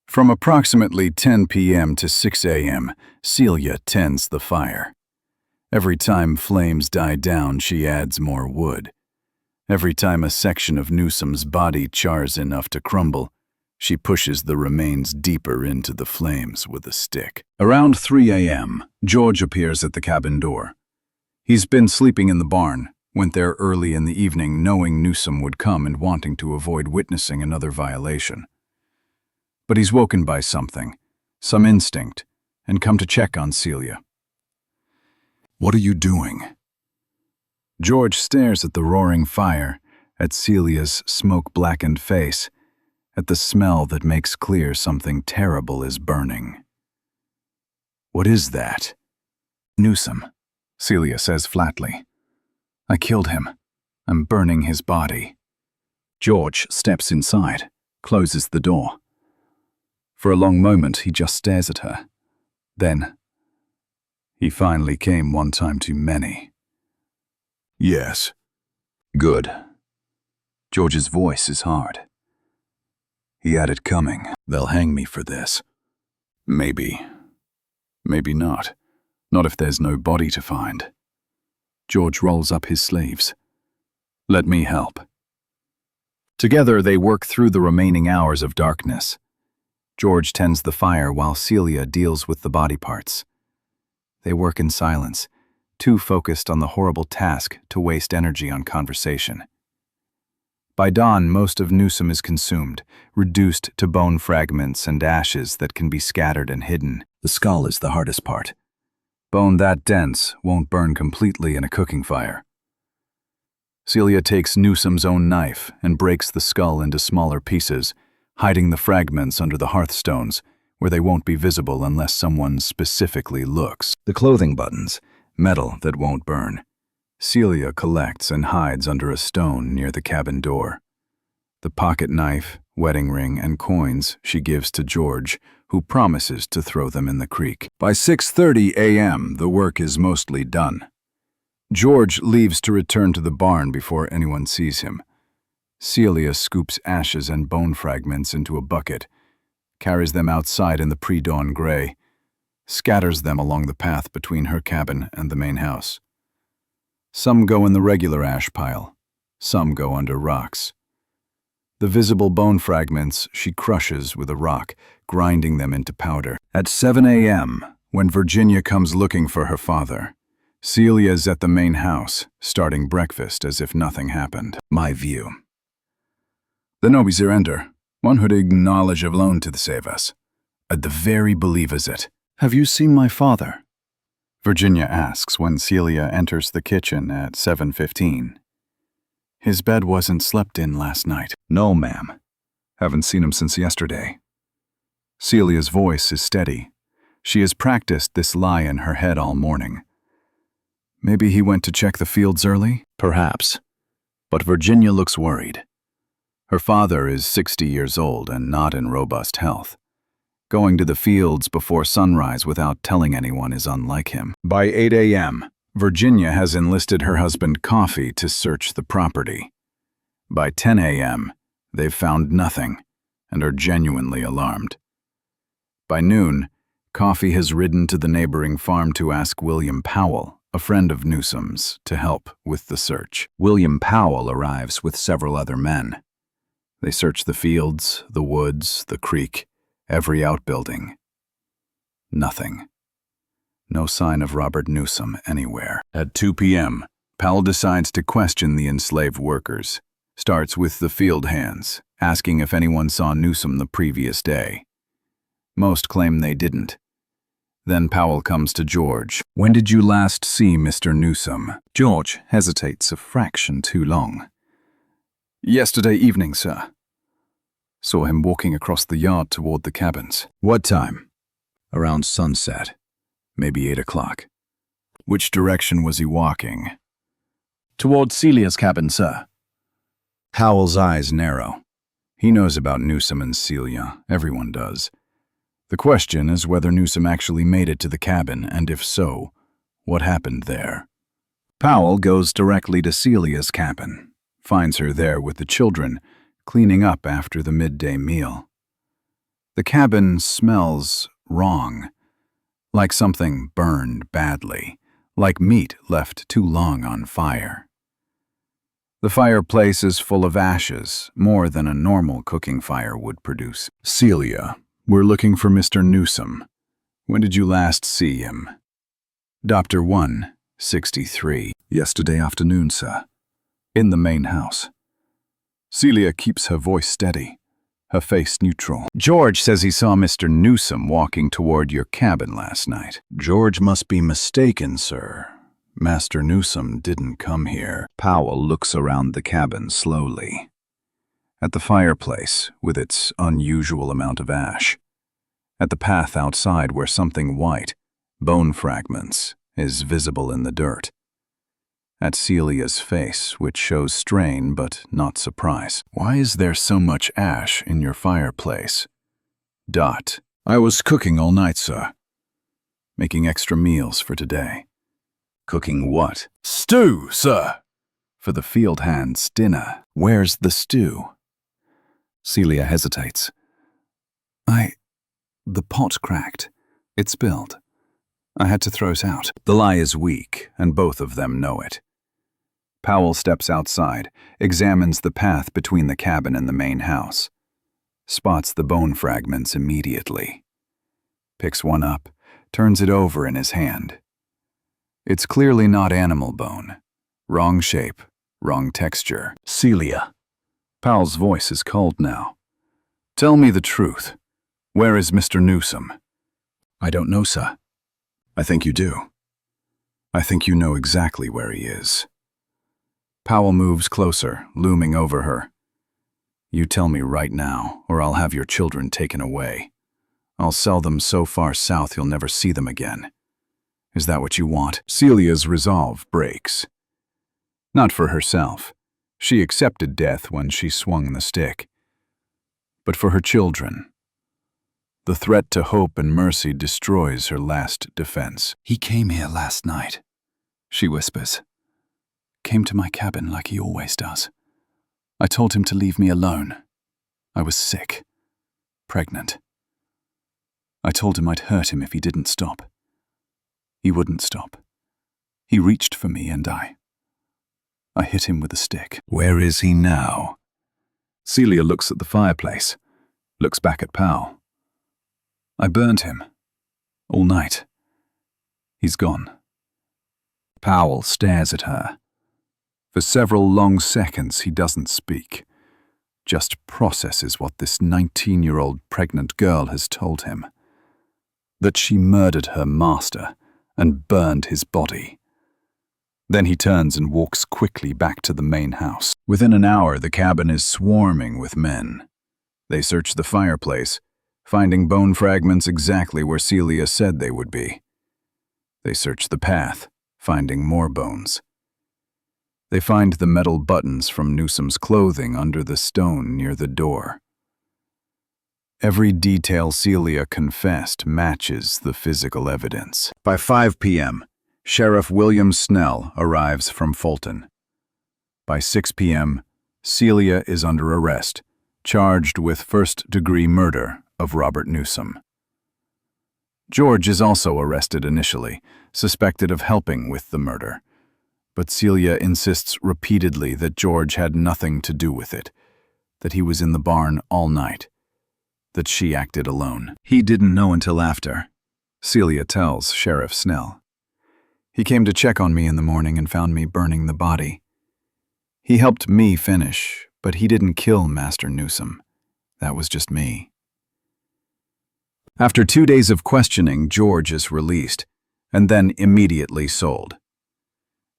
From approximately 10 p.m. to 6 a.m., Celia tends the fire. Every time flames die down, she adds more wood. Every time a section of Newsom's body chars enough to crumble, she pushes the remains deeper into the flames with a stick. Around 3 a.m., George appears at the cabin door. He's been sleeping in the barn, went there early in the evening knowing Newsom would come and wanting to avoid witnessing another violation. But he's woken by something, some instinct, and come to check on Celia. "What are you doing?" George stares at the roaring fire, at Celia's smoke-blackened face, at the smell that makes clear something terrible is burning. "What is that?" "Newsom," Celia says flatly. "I killed him. I'm burning his body." George steps inside, closes the door. For a long moment, he just stares at her. Then, "He finally came one time too many." "Yes." "Good." George's voice is hard. "He had it coming. They'll hang me for this." "Maybe. Maybe not. Not if there's no body to find." George rolls up his sleeves. "Let me help." Together they work through the remaining hours of darkness. George tends the fire while Celia deals with the body parts. They work in silence, too focused on the horrible task to waste energy on conversation. By dawn, most of Newsom is consumed, reduced to bone fragments and ashes that can be scattered and hidden. The skull is the hardest part. Bone that dense won't burn completely in a cooking fire. Celia takes Newsom's own knife and breaks the skull into smaller pieces, hiding the fragments under the hearthstones, where they won't be visible unless someone specifically looks. The clothing buttons, metal that won't burn, Celia collects and hides under a stone near the cabin door. The pocket knife, wedding ring, and coins she gives to George, who promises to throw them in the creek. By 6:30 a.m., the work is mostly done. George leaves to return to the barn before anyone sees him. Celia scoops ashes and bone fragments into a bucket, carries them outside in the pre-dawn gray, scatters them along the path between her cabin and the main house. Some go in the regular ash pile, some go under rocks. The visible bone fragments she crushes with a rock, grinding them into powder. At 7 a.m., when Virginia comes looking for her father, Celia's at the main house, starting breakfast as if nothing happened. My view. "The no surrender. One would acknowledge of loan to save us. At the very believers it." "Have you seen my father?" Virginia asks when Celia enters the kitchen at 7:15. "His bed wasn't slept in last night." "No, ma'am. Haven't seen him since yesterday." Celia's voice is steady. She has practiced this lie in her head all morning. "Maybe he went to check the fields early?" "Perhaps." But Virginia looks worried. Her father is 60 years old and not in robust health. Going to the fields before sunrise without telling anyone is unlike him. By 8 a.m., Virginia has enlisted her husband Coffee to search the property. By 10 a.m., they've found nothing and are genuinely alarmed. By noon, Coffee has ridden to the neighboring farm to ask William Powell, a friend of Newsom's, to help with the search. William Powell arrives with several other men. They search the fields, the woods, the creek, every outbuilding. Nothing. No sign of Robert Newsom anywhere. At 2 p.m., Powell decides to question the enslaved workers. Starts with the field hands, asking if anyone saw Newsom the previous day. Most claim they didn't. Then Powell comes to George. When did you last see Mr. Newsom? George hesitates a fraction too long. Yesterday evening, sir. Saw him walking across the yard toward the cabins. What time? Around sunset. Maybe 8 o'clock. Which direction was he walking? Toward Celia's cabin, sir. Powell's eyes narrow. He knows about Newsom and Celia. Everyone does. The question is whether Newsom actually made it to the cabin, and if so, what happened there. Powell goes directly to Celia's cabin, finds her there with the children, cleaning up after the midday meal. The cabin smells wrong, like something burned badly, like meat left too long on fire. The fireplace is full of ashes, more than a normal cooking fire would produce. Celia, we're looking for Mr. Newsom. When did you last see him? Dr. 1, 63. Yesterday afternoon, sir. In the main house. Celia keeps her voice steady, her face neutral. George says he saw Mr. Newsom walking toward your cabin last night. George must be mistaken, sir. Master Newsom didn't come here. Powell looks around the cabin slowly. At the fireplace, with its unusual amount of ash. At the path outside where something white, bone fragments, is visible in the dirt. At Celia's face, which shows strain but not surprise. Why is there so much ash in your fireplace? Dot. I was cooking all night, sir. Making extra meals for today. Cooking what? Stew, sir. For the field hands' dinner. Where's the stew? Celia hesitates. The pot cracked. It spilled. I had to throw it out. The lie is weak, and both of them know it. Powell steps outside, examines the path between the cabin and the main house. Spots the bone fragments immediately. Picks one up, turns it over in his hand. It's clearly not animal bone. Wrong shape, wrong texture. Celia. Powell's voice is cold now. Tell me the truth. Where is Mr. Newsom? I don't know, sir. I think you do. I think you know exactly where he is. Powell moves closer, looming over her. You tell me right now, or I'll have your children taken away. I'll sell them so far south you'll never see them again. Is that what you want? Celia's resolve breaks. Not for herself. She accepted death when she swung the stick. But for her children. The threat to hope and mercy destroys her last defense. He came here last night, she whispers. Came to my cabin like he always does. I told him to leave me alone. I was sick. Pregnant. I told him I'd hurt him if he didn't stop. He wouldn't stop. He reached for me and I hit him with a stick. Where is he now? Celia looks at the fireplace, looks back at Powell. I burned him. All night. He's gone. Powell stares at her. For several long seconds he doesn't speak, just processes what this 19-year-old pregnant girl has told him. That she murdered her master and burned his body. Then he turns and walks quickly back to the main house. Within an hour, the cabin is swarming with men. They search the fireplace, finding bone fragments exactly where Celia said they would be. They search the path, finding more bones. They find the metal buttons from Newsom's clothing under the stone near the door. Every detail Celia confessed matches the physical evidence. By 5 p.m., Sheriff William Snell arrives from Fulton. By 6 p.m., Celia is under arrest, charged with first-degree murder of Robert Newsom. George is also arrested initially, suspected of helping with the murder. But Celia insists repeatedly that George had nothing to do with it, that he was in the barn all night, that she acted alone. He didn't know until after, Celia tells Sheriff Snell. He came to check on me in the morning and found me burning the body. He helped me finish, but he didn't kill Master Newsom. That was just me. After 2 days of questioning, George is released, and then immediately sold.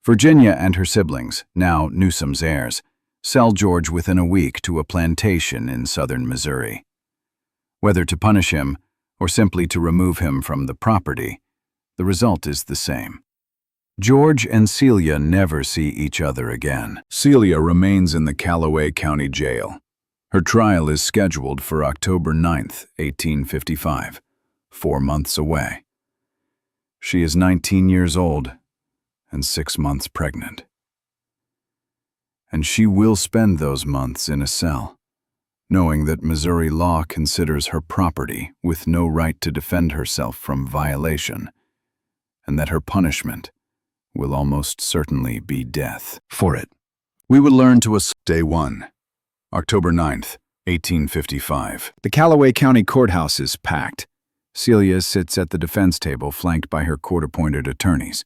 Virginia and her siblings, now Newsom's heirs, sell George within a week to a plantation in southern Missouri. Whether to punish him or simply to remove him from the property, the result is the same. George and Celia never see each other again. Celia remains in the Callaway County Jail. Her trial is scheduled for October 9th, 1855, 4 months away. She is 19 years old and 6 months pregnant. And she will spend those months in a cell, knowing that Missouri law considers her property with no right to defend herself from violation, and that her punishment will almost certainly be death. For it. We would learn to Day 1, October 9th, 1855. The Callaway County Courthouse is packed. Celia sits at the defense table flanked by her court-appointed attorneys.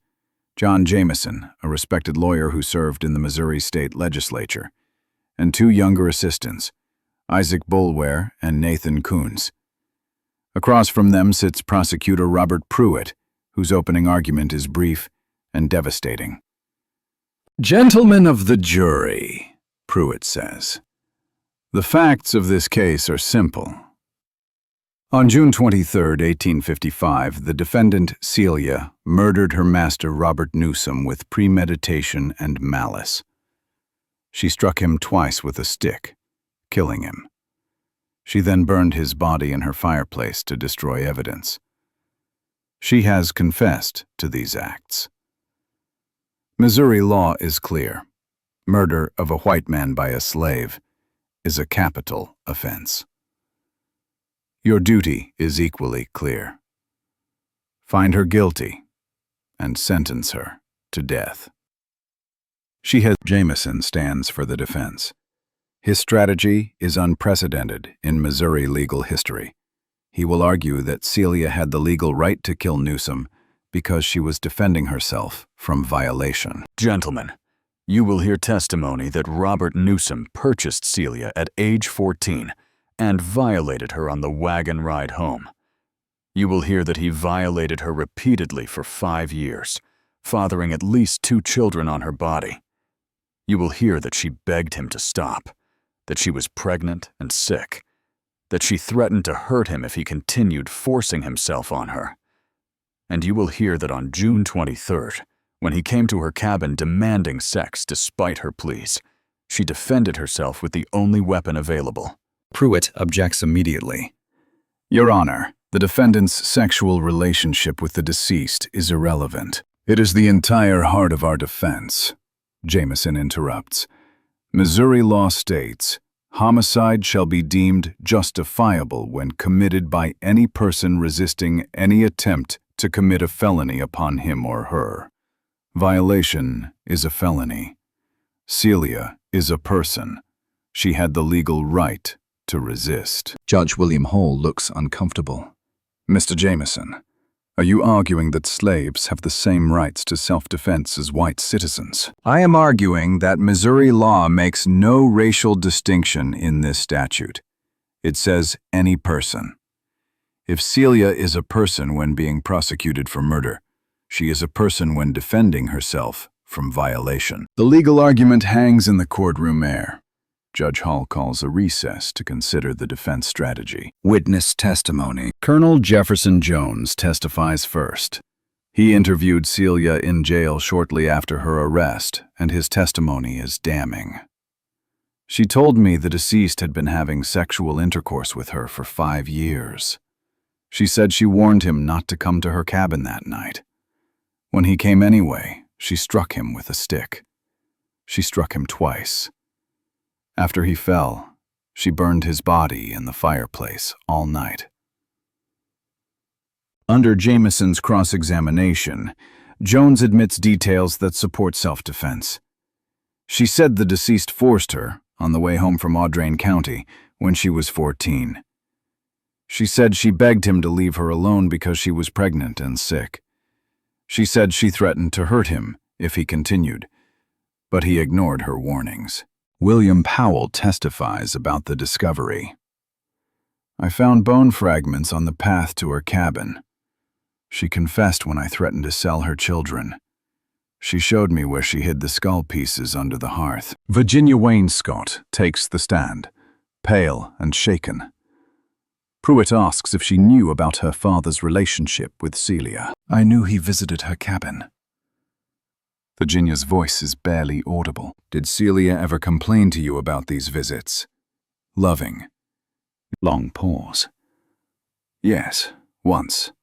John Jameson, a respected lawyer who served in the Missouri State Legislature, and 2 younger assistants, Isaac Boulware and Nathan Coons. Across from them sits prosecutor Robert Pruitt, whose opening argument is brief and devastating. "Gentlemen of the jury," Pruitt says, "the facts of this case are simple. On June 23, 1855, the defendant, Celia, murdered her master, Robert Newsom, with premeditation and malice. She struck him twice with a stick, killing him. She then burned his body in her fireplace to destroy evidence. She has confessed to these acts. Missouri law is clear. Murder of a white man by a slave is a capital offense. Your duty is equally clear. Find her guilty and sentence her to death." Jameson stands for the defense. His strategy is unprecedented in Missouri legal history. He will argue that Celia had the legal right to kill Newsom because she was defending herself from violation. Gentlemen, you will hear testimony that Robert Newsom purchased Celia at age 14 and violated her on the wagon ride home. You will hear that he violated her repeatedly for 5 years, fathering at least 2 children on her body. You will hear that she begged him to stop, that she was pregnant and sick, that she threatened to hurt him if he continued forcing himself on her. And you will hear that on June 23rd, when he came to her cabin demanding sex despite her pleas, she defended herself with the only weapon available. Pruitt objects immediately. "Your Honor, the defendant's sexual relationship with the deceased is irrelevant. It is the entire heart of our defense," Jameson interrupts. "Missouri law states, homicide shall be deemed justifiable when committed by any person resisting any attempt to commit a felony upon him or her. Violation is a felony. Celia is a person. She had the legal right to resist." Judge William Hall looks uncomfortable. "Mr. Jameson, are you arguing that slaves have the same rights to self-defense as white citizens?" "I am arguing that Missouri law makes no racial distinction in this statute. It says any person. If Celia is a person when being prosecuted for murder, she is a person when defending herself from violation." The legal argument hangs in the courtroom air. Judge Hall calls a recess to consider the defense strategy. Witness testimony. Colonel Jefferson Jones testifies first. He interviewed Celia in jail shortly after her arrest, and his testimony is damning. "She told me the deceased had been having sexual intercourse with her for 5 years. She said she warned him not to come to her cabin that night. When he came anyway, she struck him with a stick. She struck him twice. After he fell, she burned his body in the fireplace all night." Under Jameson's cross-examination, Jones admits details that support self-defense. She said the deceased forced her on the way home from Audrain County when she was 14. She said she begged him to leave her alone because she was pregnant and sick. She said she threatened to hurt him if he continued, but he ignored her warnings. William Powell testifies about the discovery. I found bone fragments on the path to her cabin. She confessed when I threatened to sell her children. She showed me where she hid the skull pieces under the hearth. Virginia Wainscott takes the stand, pale and shaken. Pruitt asks if she knew about her father's relationship with Celia. I knew he visited her cabin. Virginia's voice is barely audible. Did Celia ever complain to you about these visits? Loving. Long pause. Yes, once.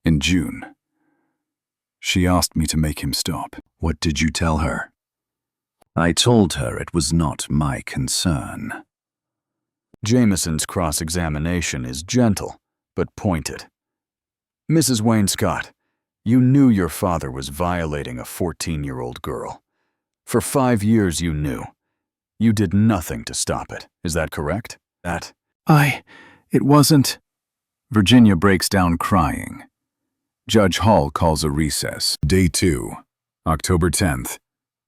In June. She asked me to make him stop. What did you tell her? I told her it was not my concern. Jameson's cross-examination is gentle, but pointed. Mrs. Wainscott, you knew your father was violating a 14-year-old girl. For 5 years you knew. You did nothing to stop it. Is that correct? It wasn't. Virginia breaks down crying. Judge Hall calls a recess. Day 2, October 10th,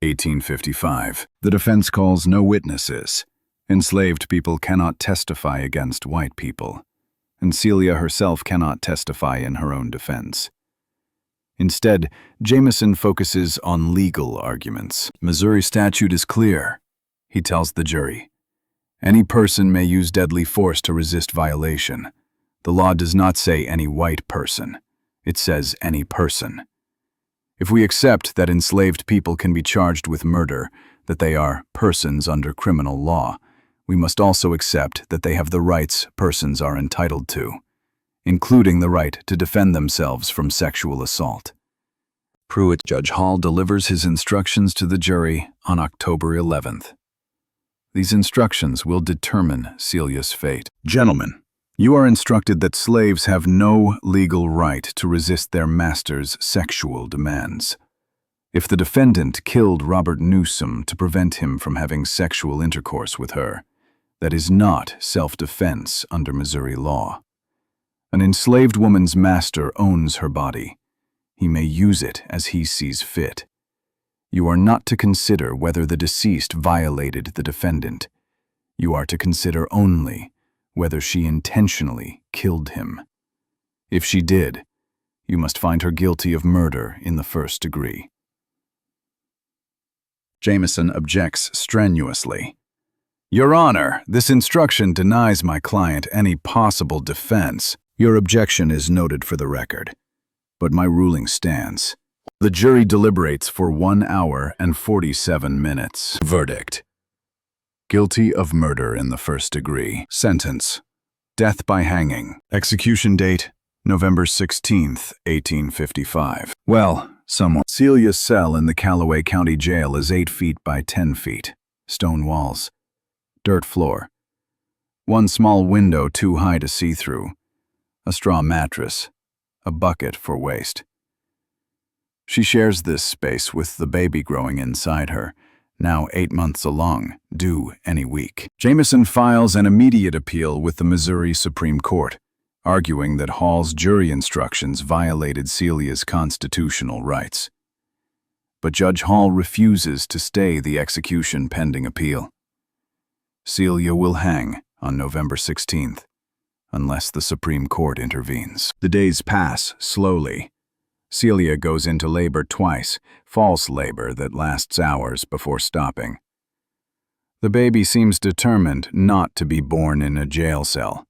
1855. The defense calls no witnesses. Enslaved people cannot testify against white people, and Celia herself cannot testify in her own defense. Instead, Jameson focuses on legal arguments. Missouri statute is clear. He tells the jury, any person may use deadly force to resist violation. The law does not say any white person. It says any person. If we accept that enslaved people can be charged with murder, that they are persons under criminal law, we must also accept that they have the rights persons are entitled to, including the right to defend themselves from sexual assault. Pruitt. Judge Hall delivers his instructions to the jury on October 11th. These instructions will determine Celia's fate. Gentlemen, you are instructed that slaves have no legal right to resist their master's sexual demands. If the defendant killed Robert Newsom to prevent him from having sexual intercourse with her, that is not self-defense under Missouri law. An enslaved woman's master owns her body. He may use it as he sees fit. You are not to consider whether the deceased violated the defendant. You are to consider only whether she intentionally killed him. If she did, you must find her guilty of murder in the first degree. Jameson objects strenuously. Your Honor, this instruction denies my client any possible defense. Your objection is noted for the record, but my ruling stands. The jury deliberates for 1 hour and 47 minutes. Verdict: guilty of murder in the first degree. Sentence: death by hanging. Execution date: November 16th, 1855. Well, Celia's cell in the Callaway County Jail is 8 feet by 10 feet. Stone walls. Dirt floor. One small window too high to see through. A straw mattress. A bucket for waste. She shares this space with the baby growing inside her, now 8 months along, due any week. Jameson files an immediate appeal with the Missouri Supreme Court, arguing that Hall's jury instructions violated Celia's constitutional rights. But Judge Hall refuses to stay the execution pending appeal. Celia will hang on November 16th, unless the Supreme Court intervenes. The days pass slowly. Celia goes into labor twice, false labor that lasts hours before stopping. The baby seems determined not to be born in a jail cell.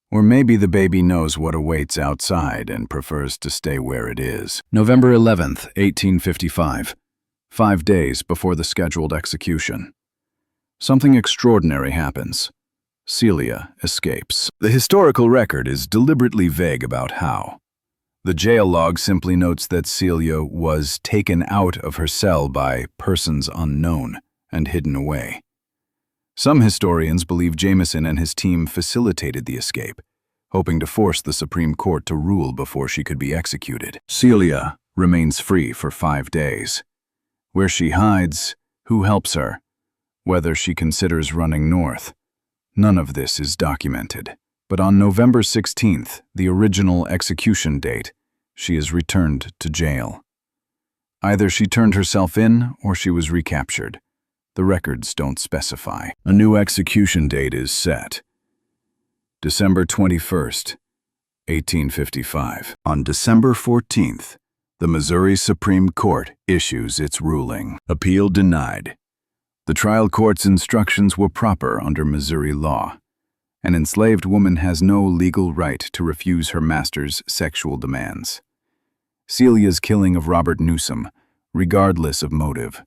Or maybe the baby knows what awaits outside and prefers to stay where it is. November 11th, 1855, 5 days before the scheduled execution. Something extraordinary happens. Celia escapes. The historical record is deliberately vague about how. The jail log simply notes that Celia was taken out of her cell by persons unknown and hidden away. Some historians believe Jameson and his team facilitated the escape, hoping to force the Supreme Court to rule before she could be executed. Celia remains free for 5 days. Where she hides, who helps her, whether she considers running north. None of this is documented. But on November 16th, the original execution date, she is returned to jail. Either she turned herself in or she was recaptured. The records don't specify. A new execution date is set. December 21st, 1855. On December 14th, the Missouri Supreme Court issues its ruling. Appeal denied. The trial court's instructions were proper under Missouri law. An enslaved woman has no legal right to refuse her master's sexual demands. Celia's killing of Robert Newsom, regardless of motive,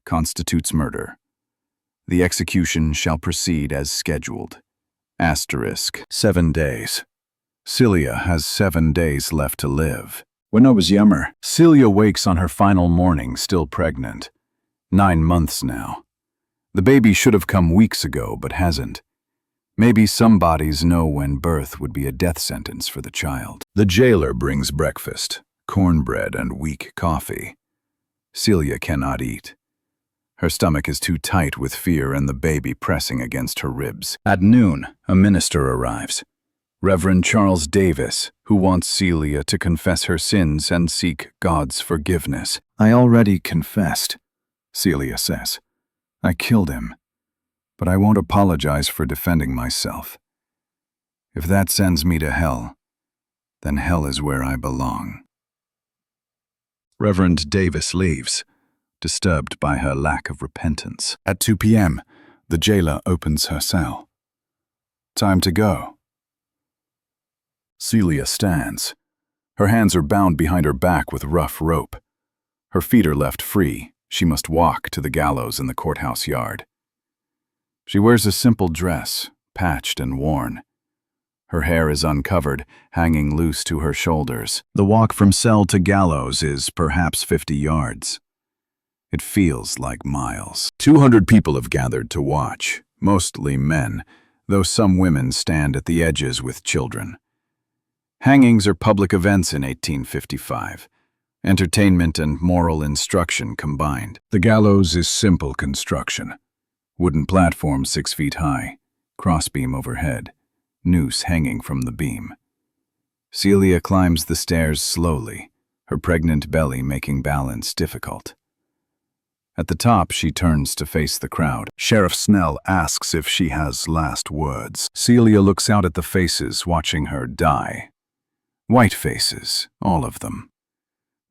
constitutes murder. The execution shall proceed as scheduled. Asterisk. 7 days. Celia has 7 days left to live. When I was younger, Celia wakes on her final morning still pregnant. 9 months now. The baby should have come weeks ago, but hasn't. Maybe some bodies know when birth would be a death sentence for the child. The jailer brings breakfast, cornbread and weak coffee. Celia cannot eat. Her stomach is too tight with fear and the baby pressing against her ribs. At noon, a minister arrives. Reverend Charles Davis, who wants Celia to confess her sins and seek God's forgiveness. I already confessed, Celia says. I killed him, but I won't apologize for defending myself. If that sends me to hell, then hell is where I belong. Reverend Davis leaves, disturbed by her lack of repentance. At 2 p.m., the jailer opens her cell. Time to go. Celia stands. Her hands are bound behind her back with rough rope. Her feet are left free. She must walk to the gallows in the courthouse yard. She wears a simple dress, patched and worn. Her hair is uncovered, hanging loose to her shoulders. The walk from cell to gallows is perhaps 50 yards. It feels like miles. 200 people have gathered to watch, mostly men, though some women stand at the edges with children. Hangings are public events in 1855. Entertainment and moral instruction combined. The gallows is simple construction. Wooden platform 6 feet high, crossbeam overhead, noose hanging from the beam. Celia climbs the stairs slowly, her pregnant belly making balance difficult. At the top, she turns to face the crowd. Sheriff Snell asks if she has last words. Celia looks out at the faces watching her die. White faces, all of them.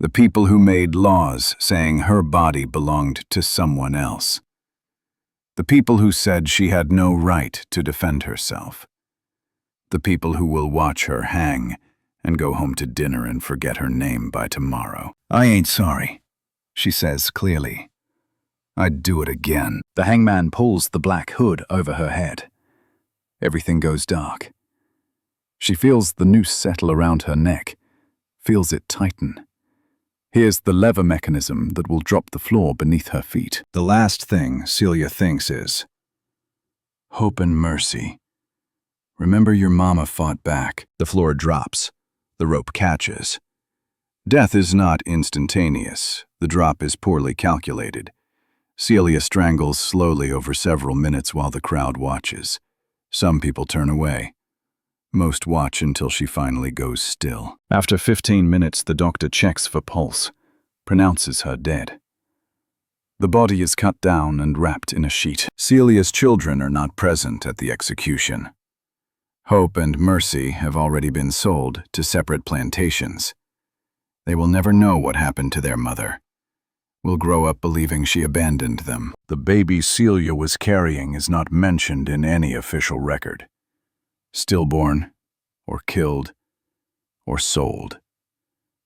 The people who made laws saying her body belonged to someone else. The people who said she had no right to defend herself. The people who will watch her hang and go home to dinner and forget her name by tomorrow. I ain't sorry, she says clearly. I'd do it again. The hangman pulls the black hood over her head. Everything goes dark. She feels the noose settle around her neck, feels it tighten. Here's the lever mechanism that will drop the floor beneath her feet. The last thing Celia thinks is, hope and mercy. Remember your mama fought back. The floor drops. The rope catches. Death is not instantaneous. The drop is poorly calculated. Celia strangles slowly over several minutes while the crowd watches. Some people turn away. Most watch until she finally goes still. After 15 minutes, the doctor checks for pulse, pronounces her dead. The body is cut down and wrapped in a sheet. Celia's children are not present at the execution. Hope and Mercy have already been sold to separate plantations. They will never know what happened to their mother. Will grow up believing she abandoned them. The baby Celia was carrying is not mentioned in any official record. Stillborn, or killed, or sold.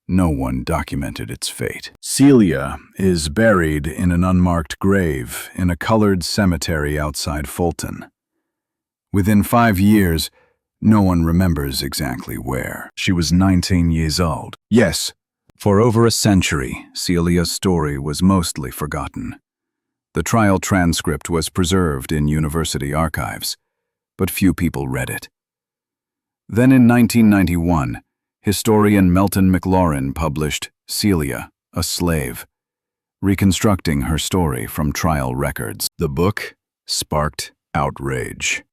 No one documented its fate. Celia is buried in an unmarked grave in a colored cemetery outside Fulton. Within 5 years, no one remembers exactly where. She was 19 years old. Yes, for over a century, Celia's story was mostly forgotten. The trial transcript was preserved in university archives, but few people read it. Then in 1991, historian Melton McLaurin published Celia, a Slave, reconstructing her story from trial records. The book sparked outrage.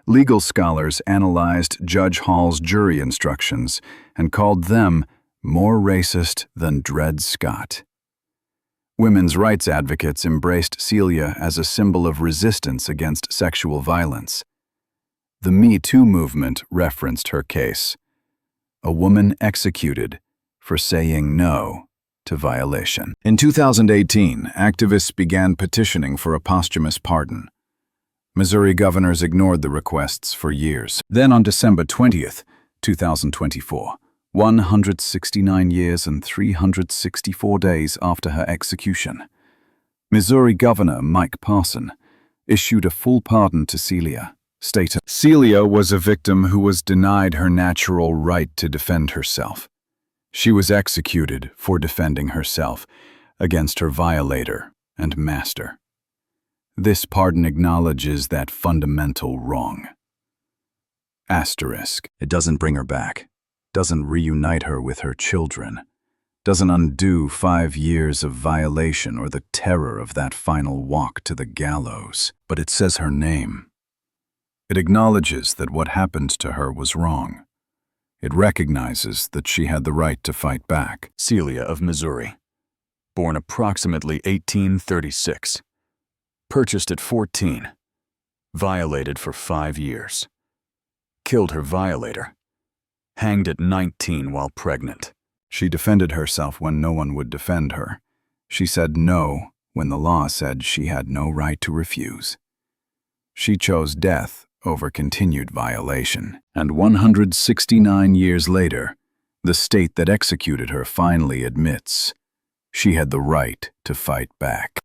Legal scholars analyzed Judge Hall's jury instructions and called them more racist than Dred Scott. Women's rights advocates embraced Celia as a symbol of resistance against sexual violence. The Me Too movement referenced her case, a woman executed for saying no to violation. In 2018, activists began petitioning for a posthumous pardon. Missouri governors ignored the requests for years. Then on December 20th, 2024, 169 years and 364 days after her execution, Missouri Governor Mike Parson issued a full pardon to Celia, stating, "Celia was a victim who was denied her natural right to defend herself. She was executed for defending herself against her violator and master. This pardon acknowledges that fundamental wrong." Asterisk. It doesn't bring her back, doesn't reunite her with her children, doesn't undo 5 years of violation or the terror of that final walk to the gallows, but it says her name. It acknowledges that what happened to her was wrong. It recognizes that she had the right to fight back. Celia of Missouri, born approximately 1836, purchased at 14, violated for 5 years, killed her violator, hanged at 19 while pregnant. She defended herself when no one would defend her. She said no when the law said she had no right to refuse. She chose death over continued violation. And 169 years later, the state that executed her finally admits she had the right to fight back.